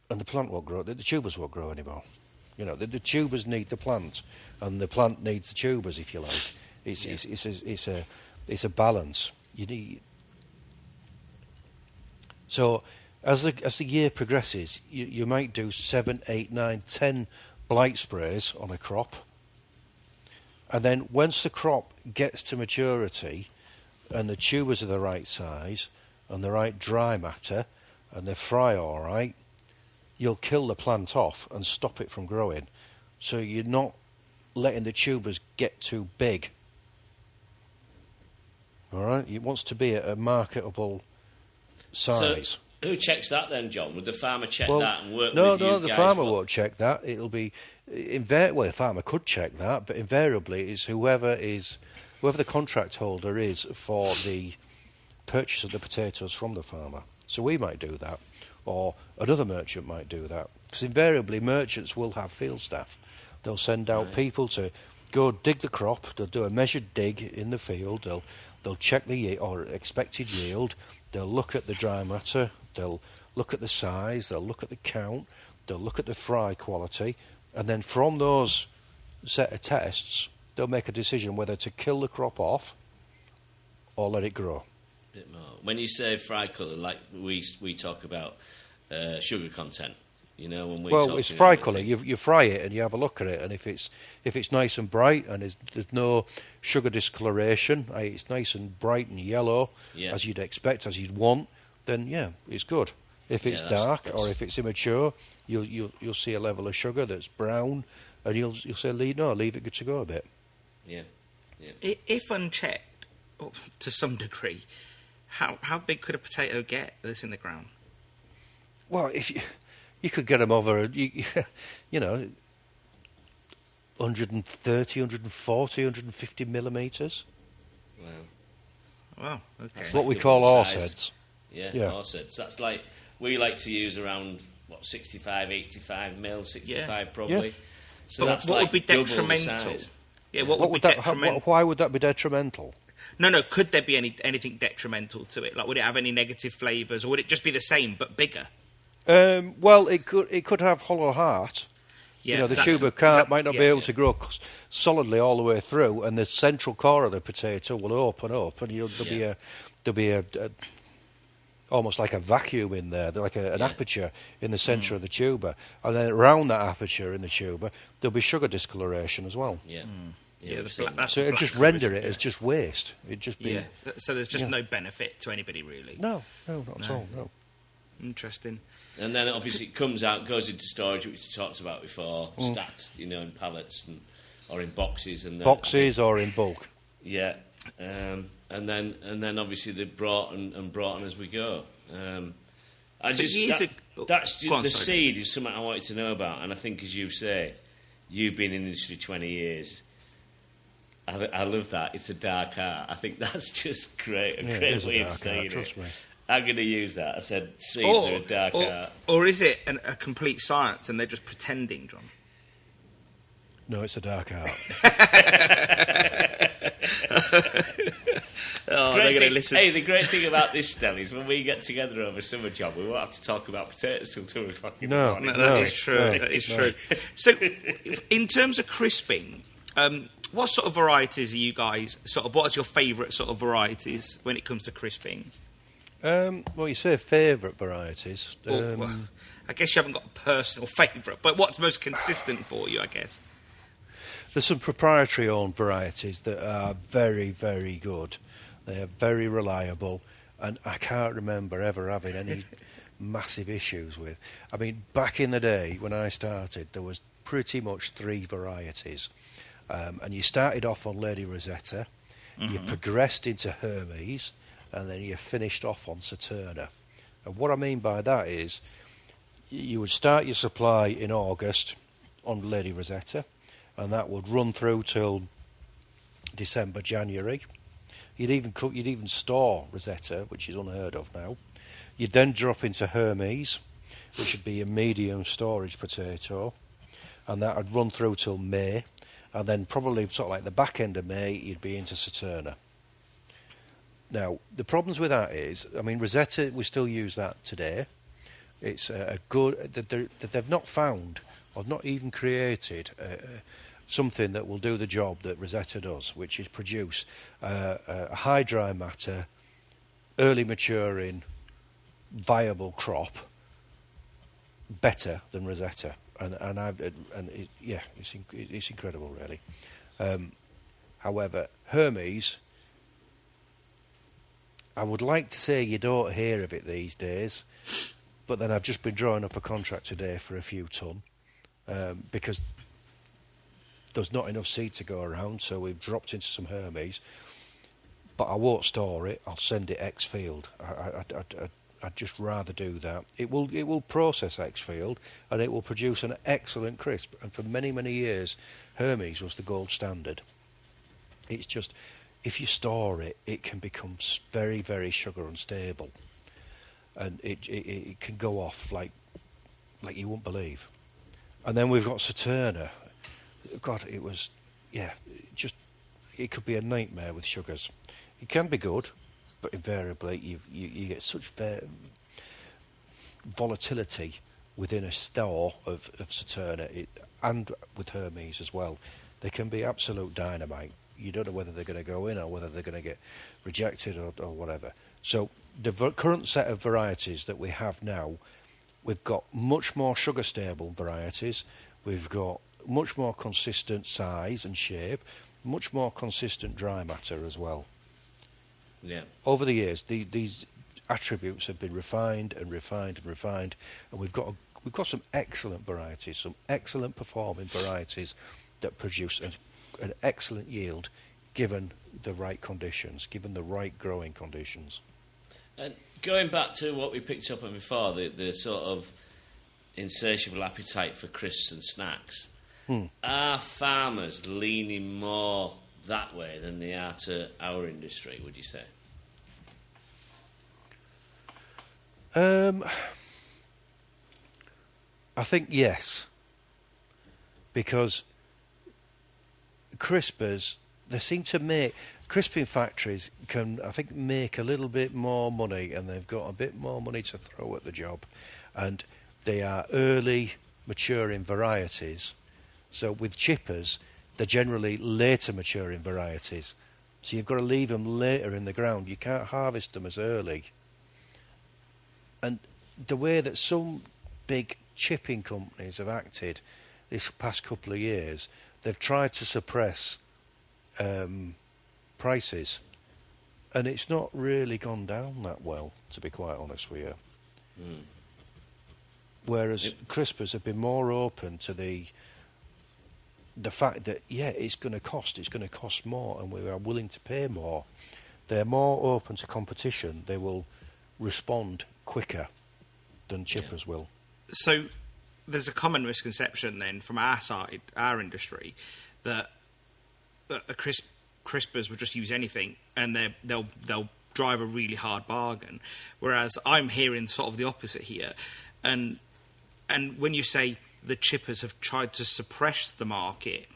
and the plant won't grow. The tubers won't grow anymore. You know, the tubers need the plant, and the plant needs the tubers, if you like. It's a balance. You need. So, as the year progresses, you might do 7, 8, 9, 10 blight sprays on a crop, and then once the crop gets to maturity, and the tubers are the right size, and the right dry matter, and they fry all right, you'll kill the plant off and stop it from growing. So you're not letting the tubers get too big. All right, it wants to be at a marketable size. So who checks that then, John? Would the farmer check that and work with you guys? No, the farmer won't check that. It'll be the farmer could check that, but invariably it's whoever the contract holder is for the purchase of the potatoes from the farmer. So we might do that, or another merchant might do that, because invariably merchants will have field staff. They'll send out people to go dig the crop. They'll do a measured dig in the field. They'll check the expected yield. They'll look at the dry matter. They'll look at the size. They'll look at the count. They'll look at the fry quality, and then from those set of tests, they'll make a decision whether to kill the crop off or let it grow. Bit more. When you say fry colour, like we talk about sugar content, you know, when we it's fry colour. You fry it and you have a look at it, and if it's nice and bright and there's no sugar discoloration, it's nice and bright and yellow as you'd expect, as you'd want, then it's good. If it's dark or if it's immature, you'll see a level of sugar that's brown, and you'll say leave it to go a bit. Yeah. If unchecked, to some degree, how big could a potato get that's in the ground? Well, if you could get them over, 130, 140, 150 millimetres. Wow, okay. That's what we call horse heads. Yeah, horse heads. That's like, we like to use around, 65, 85 mil, 65 probably. Yeah. So but what would be detrimental? Yeah, what would be detrimental? Why would that be detrimental? No. Could there be anything detrimental to it? Like, would it have any negative flavours, or would it just be the same but bigger? Well, it could have hollow heart. Yeah, the tuber might not be able to grow solidly all the way through, and the central core of the potato will open up, and there'll be a almost like a vacuum in there, like an aperture in the centre of the tuber, and then around that aperture in the tuber there'll be sugar discoloration as well. So it'd just render it as just waste. It'd just be. So there's just no benefit to anybody really. No, not at all. No. Interesting. And then obviously it comes out, goes into storage, which we talked about before, stacked, in pallets or in boxes. Boxes or in bulk. Yeah. and then obviously they brought on as we go. The seed is something I wanted to know about, and I think, as you say, you've been in the industry 20 years. I love that. It's a dark art. I think that's just great. A great way of saying it. Trust me. I'm going to use that. I said seeds are a dark art. Or is it a complete science and they're just pretending, John? No, it's a dark art. They're going to listen. Hey, the great thing about this, Stel, is when we get together over summer job, we won't have to talk about potatoes till 2 o'clock in the morning. That is true. That is true. So, in terms of crisping, what sort of varieties are you guys what's your favourite sort of varieties when it comes to crisping? Well, you say favourite varieties. Well, I guess you haven't got a personal favourite, but what's most consistent for you, I guess? There's some proprietary owned varieties that are very, very good. They are very reliable, and I can't remember ever having any massive issues with. I mean, back in the day when I started, there was pretty much 3 varieties. And you started off on Lady Rosetta, you progressed into Hermes, and then you finished off on Saturna. And what I mean by that is, you would start your supply in August on Lady Rosetta, and that would run through till December, January. You'd even store Rosetta, which is unheard of now. You'd then drop into Hermes, which would be a medium storage potato, and that would run through till May. And then probably sort of like the back end of May, you'd be into Saturna. Now, the problems with that is, I mean, Rosetta, we still use that today. It's a good, that they've not found, or not even created, something that will do the job that Rosetta does, which is produce a high dry matter, early maturing, viable crop, better than Rosetta. It's incredible, really. However, Hermes, I would like to say you don't hear of it these days, but then I've just been drawing up a contract today for a few ton because there's not enough seed to go around, so we've dropped into some Hermes. But I won't store it. I'll send it ex-field. I'd just rather do that. It will process ex-field, and it will produce an excellent crisp. And for many, many years, Hermes was the gold standard. It's just, if you store it, it can become very, very sugar unstable, and it can go off like you won't believe. And then we've got Saturna. God, it could be a nightmare with sugars. It can be good, but invariably you get such volatility within a store of Saturna, and with Hermes as well. They can be absolute dynamite. You don't know whether they're going to go in or whether they're going to get rejected or whatever. So the current set of varieties that we have now, we've got much more sugar-stable varieties. We've got much more consistent size and shape, much more consistent dry matter as well. Yeah. Over the years, these attributes have been refined and refined and refined, and we've got some excellent varieties, some excellent performing varieties that produce an excellent yield, given the right conditions, given the right growing conditions. And going back to what we picked up on before, the sort of insatiable appetite for crisps and snacks, are farmers leaning more that way than they are to our industry, would you say? I think yes, because crispers, they seem to make, crisping factories can, I think, make a little bit more money, and they've got a bit more money to throw at the job, and they are early maturing varieties. So with chippers, they're generally later maturing varieties. So you've got to leave them later in the ground. You can't harvest them as early. And the way that some big chipping companies have acted this past couple of years, they've tried to suppress prices. And it's not really gone down that well, to be quite honest with you. Whereas crispers have been more open to the the fact that, it's going to cost more, and we are willing to pay more. They're more open to competition. They will respond quicker than chippers will. So there's a common misconception then from our side, our industry, that a crispers will just use anything and they'll drive a really hard bargain. Whereas I'm hearing sort of the opposite here. And when you say the chippers have tried to suppress the market,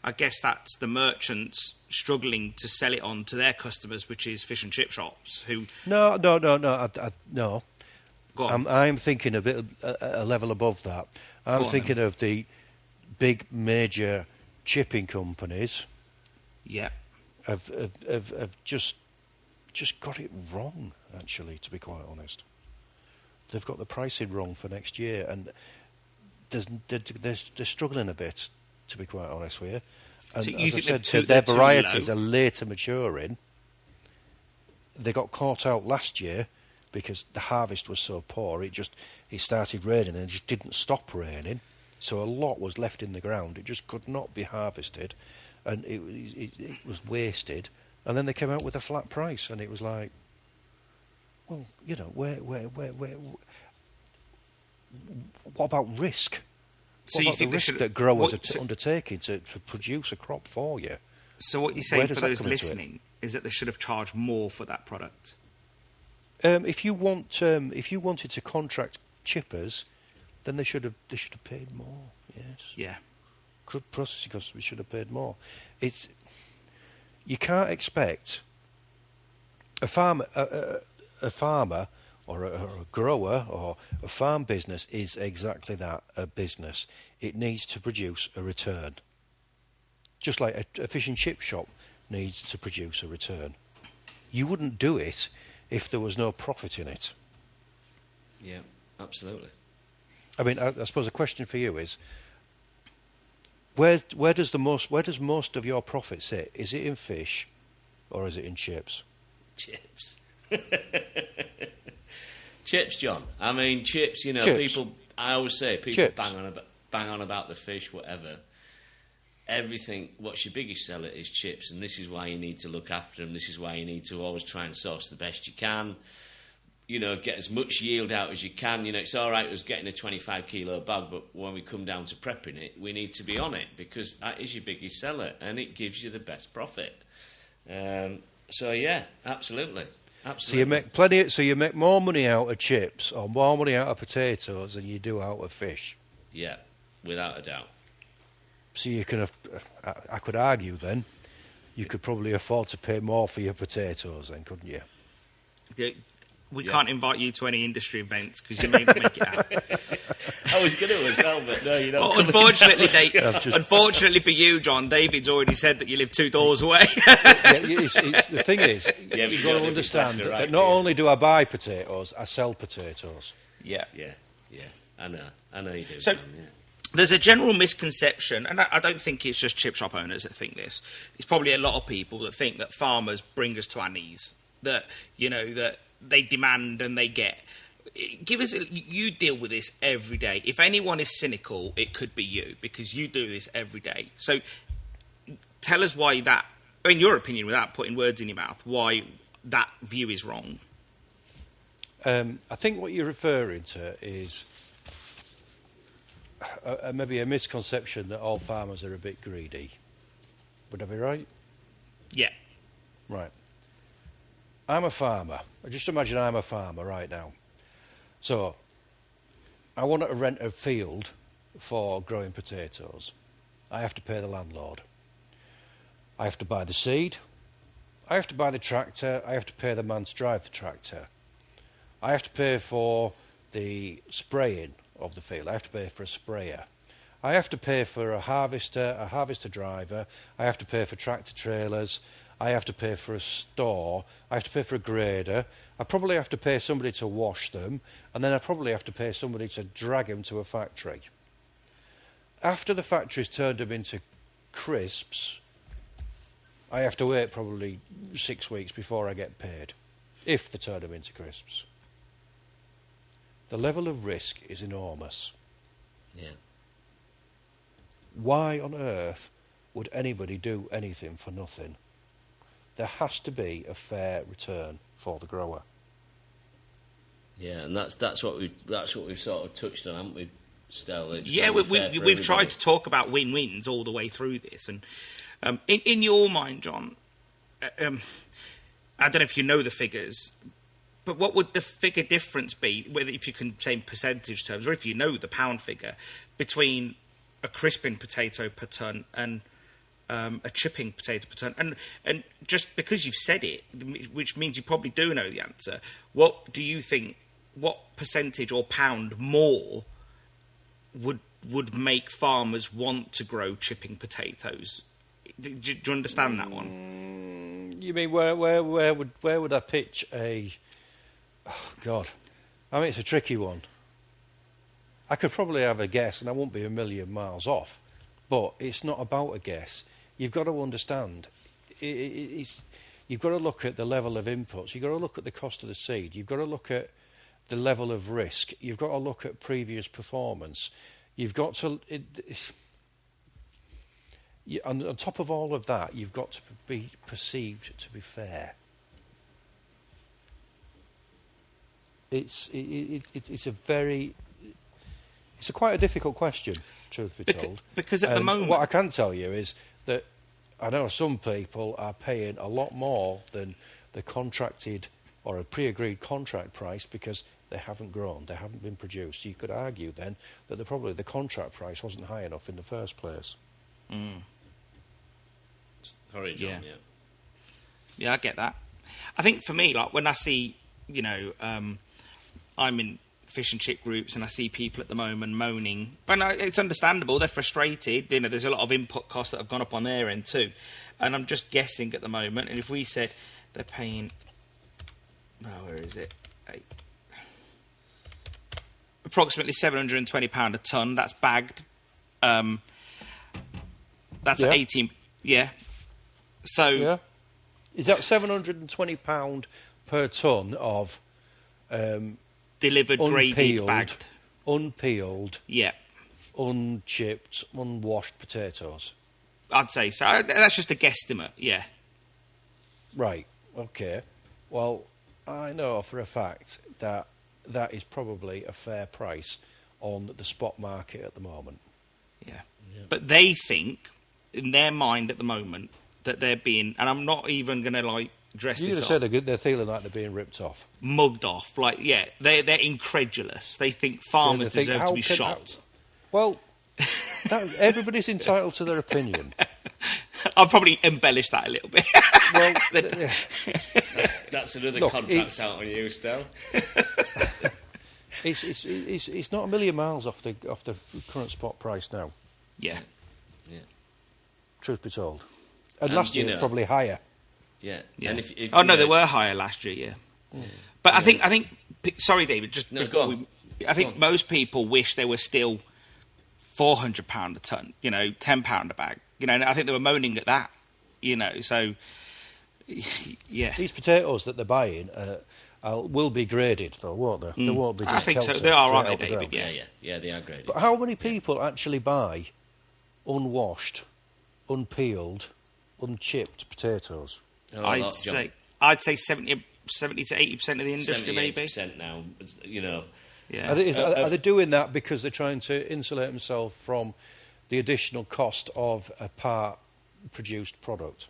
I guess that's the merchants struggling to sell it on to their customers, which is fish and chip shops. Who No. Go on. I'm thinking a level above that. I'm thinking of the big major chipping companies. Yeah. Have just got it wrong. Actually, to be quite honest, they've got the pricing wrong for next year, and they're struggling a bit. To be quite honest with you, and So you as I think said, they're their varieties low? are later maturing. They got caught out last year because the harvest was so poor. It started raining and it just didn't stop raining, so a lot was left in the ground. It just could not be harvested, and it was wasted. And then they came out with a flat price, and it was like, well, where what about risk? So What you about think the they should risk that growers are undertaking to produce a crop for you? So what you're Where saying does for that those come into it? listening is that they should have charged more for that product. If you wanted to contract chippers, then they should have paid more. Yes. Yeah. Processing costs, we should have paid more. You can't expect a farmer or a grower or a farm business is exactly that, a business. It needs to produce a return. Just like a fish and chip shop needs to produce a return. You wouldn't do it if there was no profit in it. Yeah, absolutely. I mean, I suppose a question for you is, where does most of your profit sit? Is it in fish, or is it in chips? Chips. Chips, John. I mean, chips, Chips. people, I always say, people Chips. bang on about the fish, whatever. Everything, what's your biggest seller is chips, and this is why you need to look after them. This is why you need to always try and source the best you can. Get as much yield out as you can. It's all right us getting a 25-kilo bag, but when we come down to prepping it, we need to be on it, because that is your biggest seller, and it gives you the best profit. So, yeah, absolutely. So you make more money out of chips or more money out of potatoes than you do out of fish. Yeah, without a doubt. So you can, I could argue then, you could probably afford to pay more for your potatoes then, couldn't you? We can't invite you to any industry events because you need to make it out. I was going to as well, but no, you don't. Well, unfortunately for you, John, David's already said that you live 2 doors away. The thing is, you've got to understand that not only do I buy potatoes, I sell potatoes. Yeah. Yeah, I know you do. So, John, yeah. There's a general misconception, and I don't think it's just chip shop owners that think this. It's probably a lot of people that think that farmers bring us to our knees, that that they demand and they get. You deal with this every day. If anyone is cynical, it could be you, because you do this every day. So tell us why that, in your opinion, without putting words in your mouth, why that view is wrong. I think what you're referring to is maybe a misconception that all farmers are a bit greedy. Would I be right? Yeah. Right. I'm a farmer. Just imagine I'm a farmer right now. So, I want to rent a field for growing potatoes. I have to pay the landlord. I have to buy the seed. I have to buy the tractor. I have to pay the man to drive the tractor. I have to pay for the spraying of the field. I have to pay for a sprayer. I have to pay for a harvester driver. I have to pay for tractor trailers. I have to pay for a store. I have to pay for a grader. I probably have to pay somebody to wash them, and then I probably have to pay somebody to drag them to a factory. After the factory's turned them into crisps, I have to wait probably 6 weeks before I get paid, if they turn them into crisps. The level of risk is enormous. Yeah. why on earth would anybody do anything for nothing? There has to be a fair return for the grower. Yeah, and that's what we've sort of touched on, haven't we, Stel? Yeah, we've tried to talk about win-wins all the way through this, and in your mind, John, I don't know if you know the figures, but what would the figure difference be, whether if you can say in percentage terms, or if you know the pound figure, between a crisping potato per tonne and a chipping potato per tonne? And just because you've said it, which means you probably do know the answer, what do you think, what percentage or pound more would make farmers want to grow chipping potatoes? Do you understand that one? You mean where would I pitch a... Oh, God. I mean, it's a tricky one. I could probably have a guess, and I won't be a million miles off, but it's not about a guess. You've got to understand, you've got to look at the level of inputs, you've got to look at the cost of the seed, you've got to look at the level of risk, you've got to look at previous performance, you've got to... on top of all of that, you've got to be perceived to be fair. It's quite a difficult question, truth be told. Because at the moment, what I can tell you is that I know some people are paying a lot more than the contracted or a pre-agreed contract price because they haven't grown, they haven't been produced. You could argue then that probably the contract price wasn't high enough in the first place. Sorry, John. Yeah, I get that. I think for me, like when I see, I'm in fish and chip groups and I see people at the moment moaning, but no, it's understandable, they're frustrated, there's a lot of input costs that have gone up on their end too, and I'm just guessing at the moment, and if we said they're paying, where is it, approximately £720 a tonne, that's bagged, that's at 18, so... Yeah. Is that £720 per tonne of... delivered, graded, bagged, unpeeled, unchipped, unwashed potatoes? I'd say so. That's just a guesstimate, yeah. Right, okay. Well, I know for a fact that is probably a fair price on the spot market at the moment. Yeah. But they think, in their mind at the moment, that they're being, and I'm not even going to, dress you this just said up. they're feeling like they're being ripped off. Mugged off. They're incredulous. They think farmers deserve to be shot. Well, everybody's entitled to their opinion. I'll probably embellish that a little bit. Well, that's another contract out on you, Stel. It's not a million miles off the current spot price now. Yeah. Truth be told, and last year it was probably higher. Yeah. And if they were higher last year. Yeah. But I think. Sorry, David. Just before I think most people wish they were still £400 a tonne. £10 a bag. And I think they were moaning at that. So yeah. These potatoes that they're buying will be graded, though, won't they? They won't be just I think so. Celtic They are, aren't straight they, off the David? ground. Yeah, they are graded. But how many people actually buy unwashed, unpeeled, unchipped potatoes? I'd say 70 to 80% of the industry, maybe. 78% now. Yeah. Are they doing that because they're trying to insulate themselves from the additional cost of a part-produced product?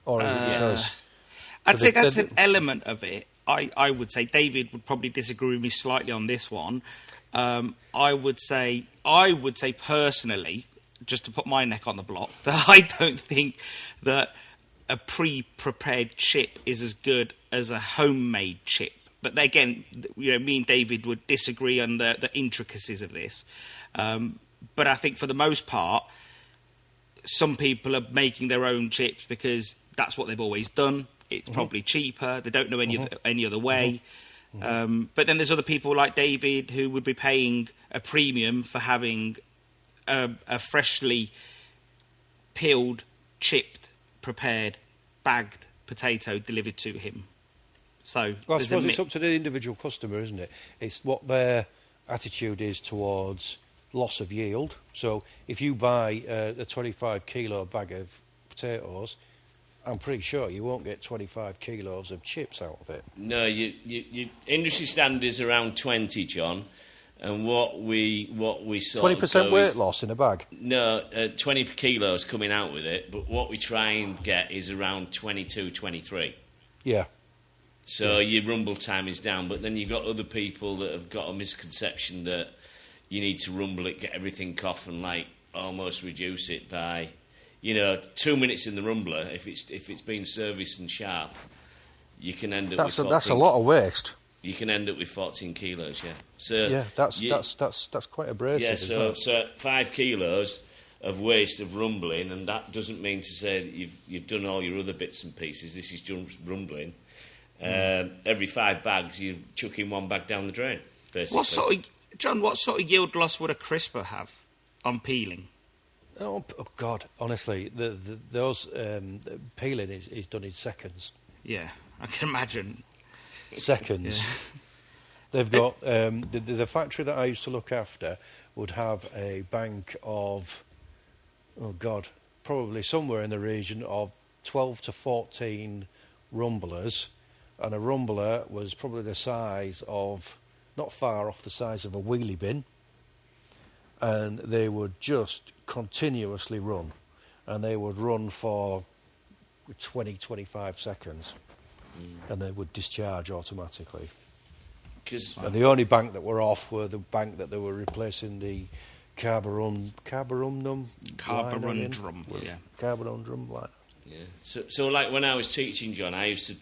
Or is it because... I'd say that's an element of it. I would say David would probably disagree with me slightly on this one. I would say personally, just to put my neck on the block, that I don't think that a pre-prepared chip is as good as a homemade chip. But again, me and David would disagree on the intricacies of this. But I think for the most part, some people are making their own chips because that's what they've always done. It's probably cheaper. They don't know any other way. But then there's other people like David who would be paying a premium for having a freshly peeled, chipped, prepared, bagged potato delivered to him. So I suppose it's up to the individual customer, isn't it? It's what their attitude is towards loss of yield. So if you buy a 25 kilo bag of potatoes, I'm pretty sure you won't get 25 kilos of chips out of it. No, you industry standard is around 20, John. And what we sort 20% weight loss in a bag? No, 20 kilos coming out with it, but what we try and get is around 22, 23. Yeah. So your rumble time is down, but then you've got other people that have got a misconception that you need to rumble it, get everything off, and like almost reduce it by, 2 minutes in the rumbler. If it's been serviced and sharp, you can end up. That's a lot of waste. You can end up with 14 kilos. Yeah. So yeah, that's quite abrasive. Yeah. As well. So 5 kilos of waste of rumbling, and that doesn't mean to say that you've done all your other bits and pieces. This is just rumbling. Every 5 bags, you chuck in 1 bag down the drain, basically. What sort of yield loss would a crisper have on peeling? Oh God! Honestly, those peeling is done in seconds. Yeah, I can imagine. Seconds. Yeah. They've got the factory that I used to look after would have a bank of, probably somewhere in the region of 12 to 14 rumblers. And a rumbler was probably the size of, not far off the size of a wheelie bin. And they would just continuously run. And they would run for 20, 25 seconds. And they would discharge automatically. And the only bank that were off were the bank that they were replacing the carborundum line. Yeah. So like when I was teaching, John, I used to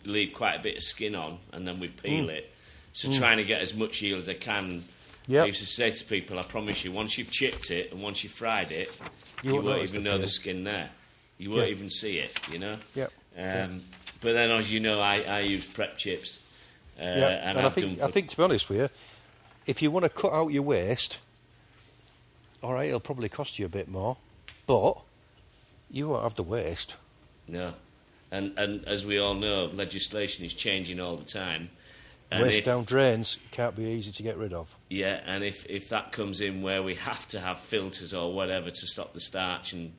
leave quite a bit of skin on, and then we'd peel it. So trying to get as much yield as I can. Yep. I used to say to people, I promise you, once you've chipped it and once you've fried it, you won't even know the skin there. You won't even see it, Yep. But then, as you know, I use prep chips. And I think, to be honest with you, if you want to cut out your waste, all right, it'll probably cost you a bit more, but you won't have the waste. No. And as we all know, legislation is changing all the time. Waste down drains can't be easy to get rid of. Yeah, and if that comes in where we have to have filters or whatever to stop the starch and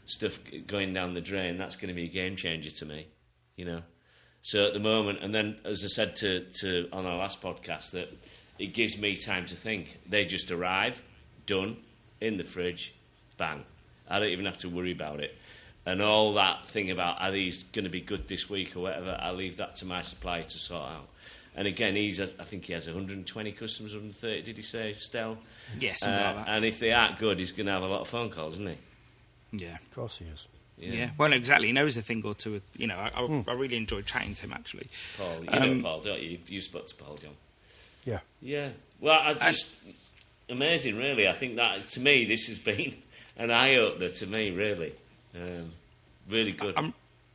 stuff going down the drain, that's going to be a game changer to me, So at the moment, and then as I said to on our last podcast, that it gives me time to think. They just arrive, done, in the fridge, bang. I don't even have to worry about it. And all that thing about are these going to be good this week or whatever, I leave that to my supplier to sort out. And again, I think he has 120 customers, 130, did he say, Stel? Yes, something like that. And if they aren't good, he's going to have a lot of phone calls, isn't he? Yeah. Of course he is. Yeah. Well, exactly. He knows a thing or two. I really enjoyed chatting to him, actually. Paul, know Paul, don't you? You spoke to Paul, John. Yeah. Yeah. Well, amazing, really. I think that, to me, this has been an eye-opener to me, really. Really good.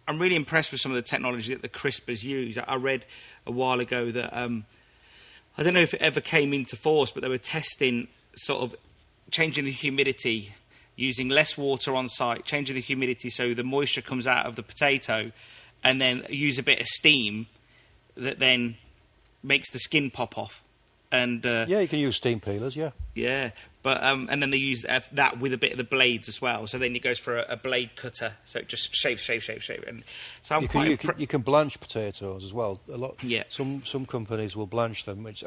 I'm really impressed with some of the technology that the crispers use. I read a while ago that, I don't know if it ever came into force, but they were testing sort of changing the humidity, using less water on site, changing the humidity so the moisture comes out of the potato, and then use a bit of steam that then makes the skin pop off. And you can use steam peelers, but and then they use that with a bit of the blades as well. So then it goes for a blade cutter, so it just shave, and so you can blanch potatoes as well. A lot. Yeah. Some companies will blanch them, which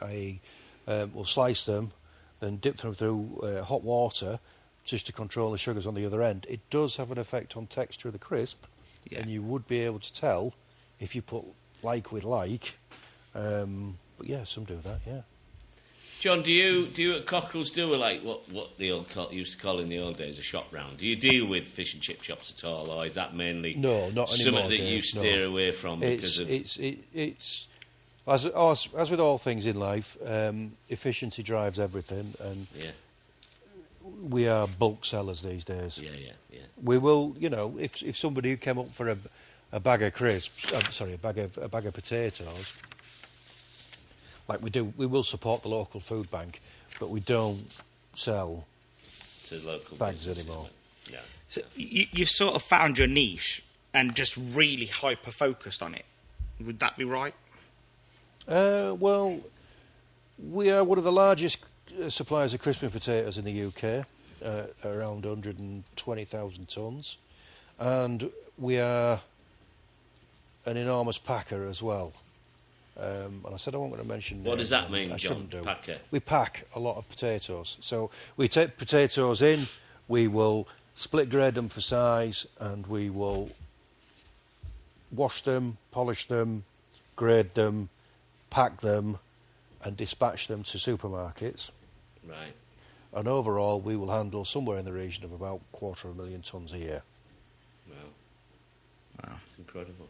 will slice them, then dip them through hot water, just to control the sugars on the other end. It does have an effect on texture of the crisp, and you would be able to tell if you put like with like. But yeah, some do that. Yeah. John, do you at Cockerill's do like what they used to call in the old days a shop round? Do you deal with fish and chip shops at all, or is that mainly not anymore, something that you steer away from because of? It's as with all things in life, efficiency drives everything, and we are bulk sellers these days. Yeah. We will, if somebody came up for a bag of crisps, a bag of potatoes. Like we do, we will support the local food bank, but we don't sell to local bags anymore. Yeah. So you've sort of found your niche and just really hyper-focused on it. Would that be right? Well, we are one of the largest suppliers of crispy potatoes in the UK, around 120,000 tonnes, and we are an enormous packer as well. And I said I wasn't going to mention... What does that mean, I John? shouldn't do. Packer? We pack a lot of potatoes. So we take potatoes in, we will split grade them for size, and we will wash them, polish them, grade them, pack them, and dispatch them to supermarkets. Right. And overall, we will handle somewhere in the region of about 250,000 tonnes a year. Wow. It's incredible.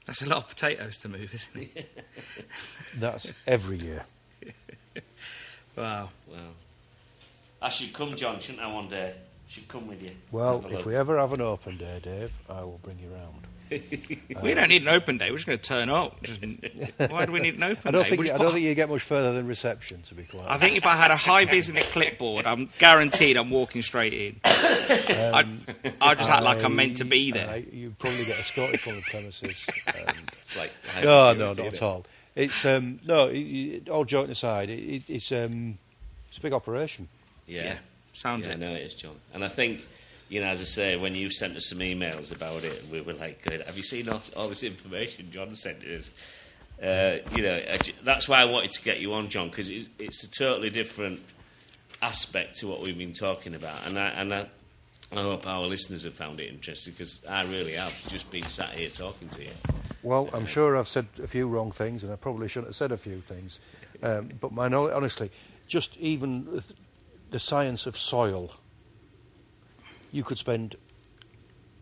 That's a lot of potatoes to move, isn't it? That's every year. Wow. Wow. I should come, John, shouldn't I, one day? Should come with you. Well, Have a if look. we ever have an open day, Dave, I will bring you round. We don't need an open day. We're just going to turn up. Why do we need an open I don't day? think you get much further than reception, to be quite I think if I had a high-vis and a clipboard, I'm guaranteed I'm walking straight in. I'll just act like I'm meant to be there. You probably get escorted from the premises. It's like high No, security, not isn't at all. It's all joking aside. It's a big operation. Yeah. Sounds it. No, it is, John. And I think, as I say, when you sent us some emails about it, we were like, "Good, have you seen all this information John sent us?" That's why I wanted to get you on, John, because it's a totally different aspect to what we've been talking about, and I hope our listeners have found it interesting, because I really have just been sat here talking to you. Well, I'm sure I've said a few wrong things, and I probably shouldn't have said a few things. But honestly, just even the science of soil, you could spend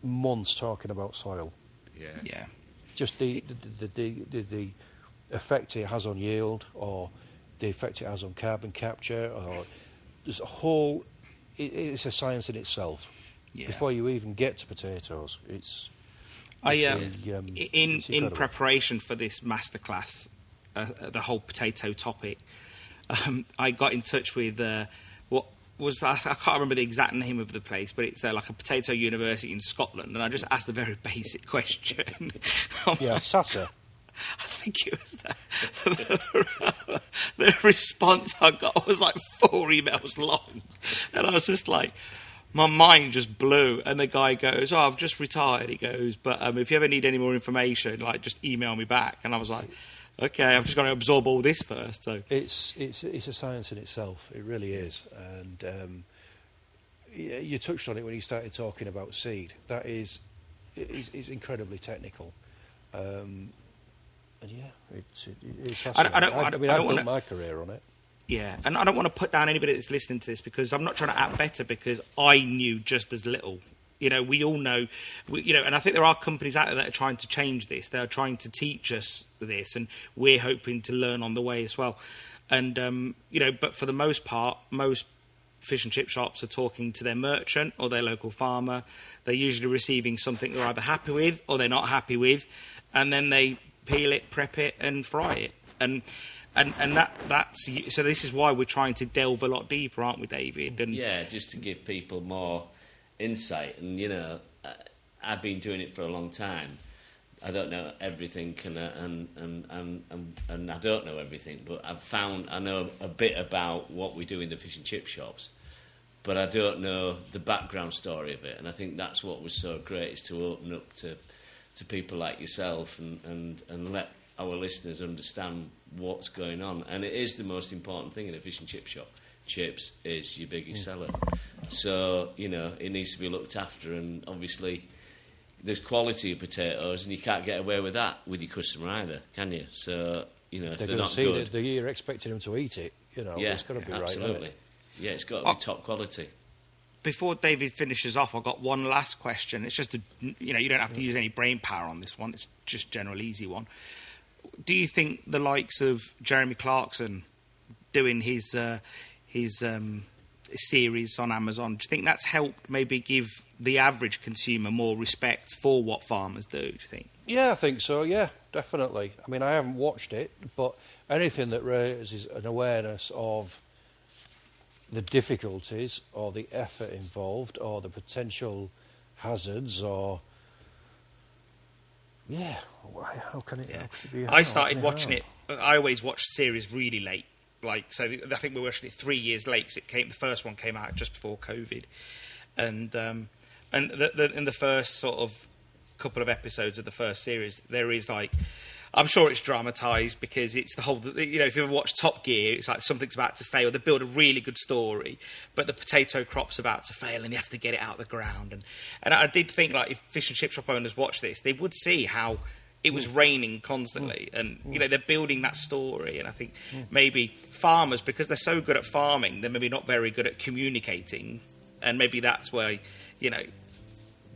months talking about soil. Yeah. Just the effect it has on yield, or the effect it has on carbon capture, or there's a whole... It's a science in itself. Yeah. Before you even get to potatoes, it's... in preparation for this masterclass, the whole potato topic, I got in touch with what was I can't remember the exact name of the place, but it's like a potato university in Scotland, and I just asked a very basic question. Yeah, Sasa. I think it was that. The response I got was like 4 emails long, and I was just like, my mind just blew. And the guy goes, "Oh, I've just retired." He goes, "But if you ever need any more information, like just email me back." And I was like, "Okay, I've just got to absorb all this first." So it's a science in itself. It really is. And you touched on it when you started talking about seed. That is incredibly technical. And yeah, it's fascinating. I've built my career on it. Yeah, and I don't want to put down anybody that's listening to this, because I'm not trying to act better, because I knew just as little. We all know, and I think there are companies out there that are trying to change this. They're trying to teach us this, and we're hoping to learn on the way as well. And, but for the most part, most fish and chip shops are talking to their merchant or their local farmer. They're usually receiving something they're either happy with or they're not happy with, and then they peel it, prep it, and fry it. And that's so. This is why we're trying to delve a lot deeper, aren't we, David? And yeah, just to give people more insight. And I've been doing it for a long time. I don't know everything, and I don't know everything, but I know a bit about what we do in the fish and chip shops, but I don't know the background story of it. And I think that's what was so great, is to open up to people like yourself and let our listeners understand what's going on. And it is the most important thing in a fish and chip shop. Chips is your biggest seller. So, it needs to be looked after, and obviously there's quality of potatoes, and you can't get away with that with your customer either, can you? So, if they're not good... You're expecting them to eat it, it's got to be absolutely. right. Yeah, it's got to be top quality. Before David finishes off, I've got one last question. It's just you don't have to use any brain power on this one. It's just general easy one. Do you think the likes of Jeremy Clarkson doing his series on Amazon, do you think that's helped maybe give the average consumer more respect for what farmers do you think? Yeah, I think so, yeah, definitely. I mean, I haven't watched it, but anything that raises an awareness of the difficulties or the effort involved or the potential hazards or... Yeah, how can it be? I started watching it. I always watch series really late, like, so I think we were actually 3 years late, 'cause the first one came out just before COVID, and in the first sort of couple of episodes of the first series, there is like, I'm sure it's dramatised because it's the whole, you know, if you ever watch Top Gear, it's like something's about to fail. They build a really good story, but the potato crop's about to fail and you have to get it out of the ground. And I did think, like, if fish and chip shop owners watch this, they would see how it was raining constantly. And, you know, they're building that story. And I think maybe farmers, because they're so good at farming, they're maybe not very good at communicating. And maybe that's where, you know,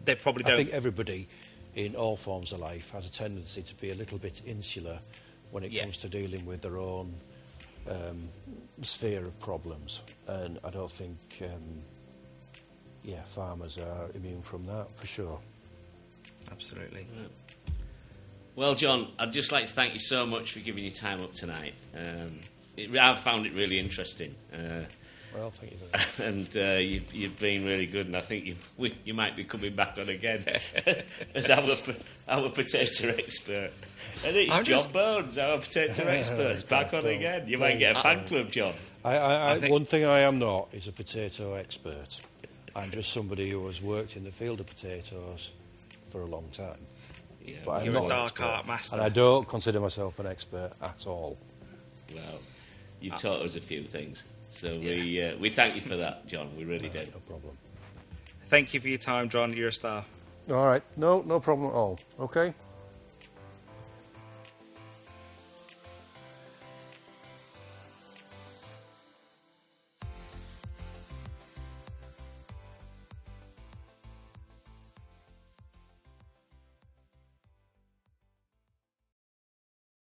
they probably don't... I think everybody in all forms of life has a tendency to be a little bit insular when it comes to dealing with their own sphere of problems, and I don't think farmers are immune from that, for sure. Absolutely. Right. Well, John, I'd just like to thank you so much for giving your time up tonight. I've found it really interesting. Well, thank you very much. And you've been really good, and I think you might be coming back on again as our potato expert. And it's John Bones, our potato expert, back on again. You might get a fan club, John. One thing I am not is a potato expert. I'm just somebody who has worked in the field of potatoes for a long time. Yeah, but you're I'm a not dark art master. And I don't consider myself an expert at all. Well, you've taught us a few things. So we thank you for that, John. We really do. No problem. Thank you for your time, John. You're a star. All right. No problem at all. Okay.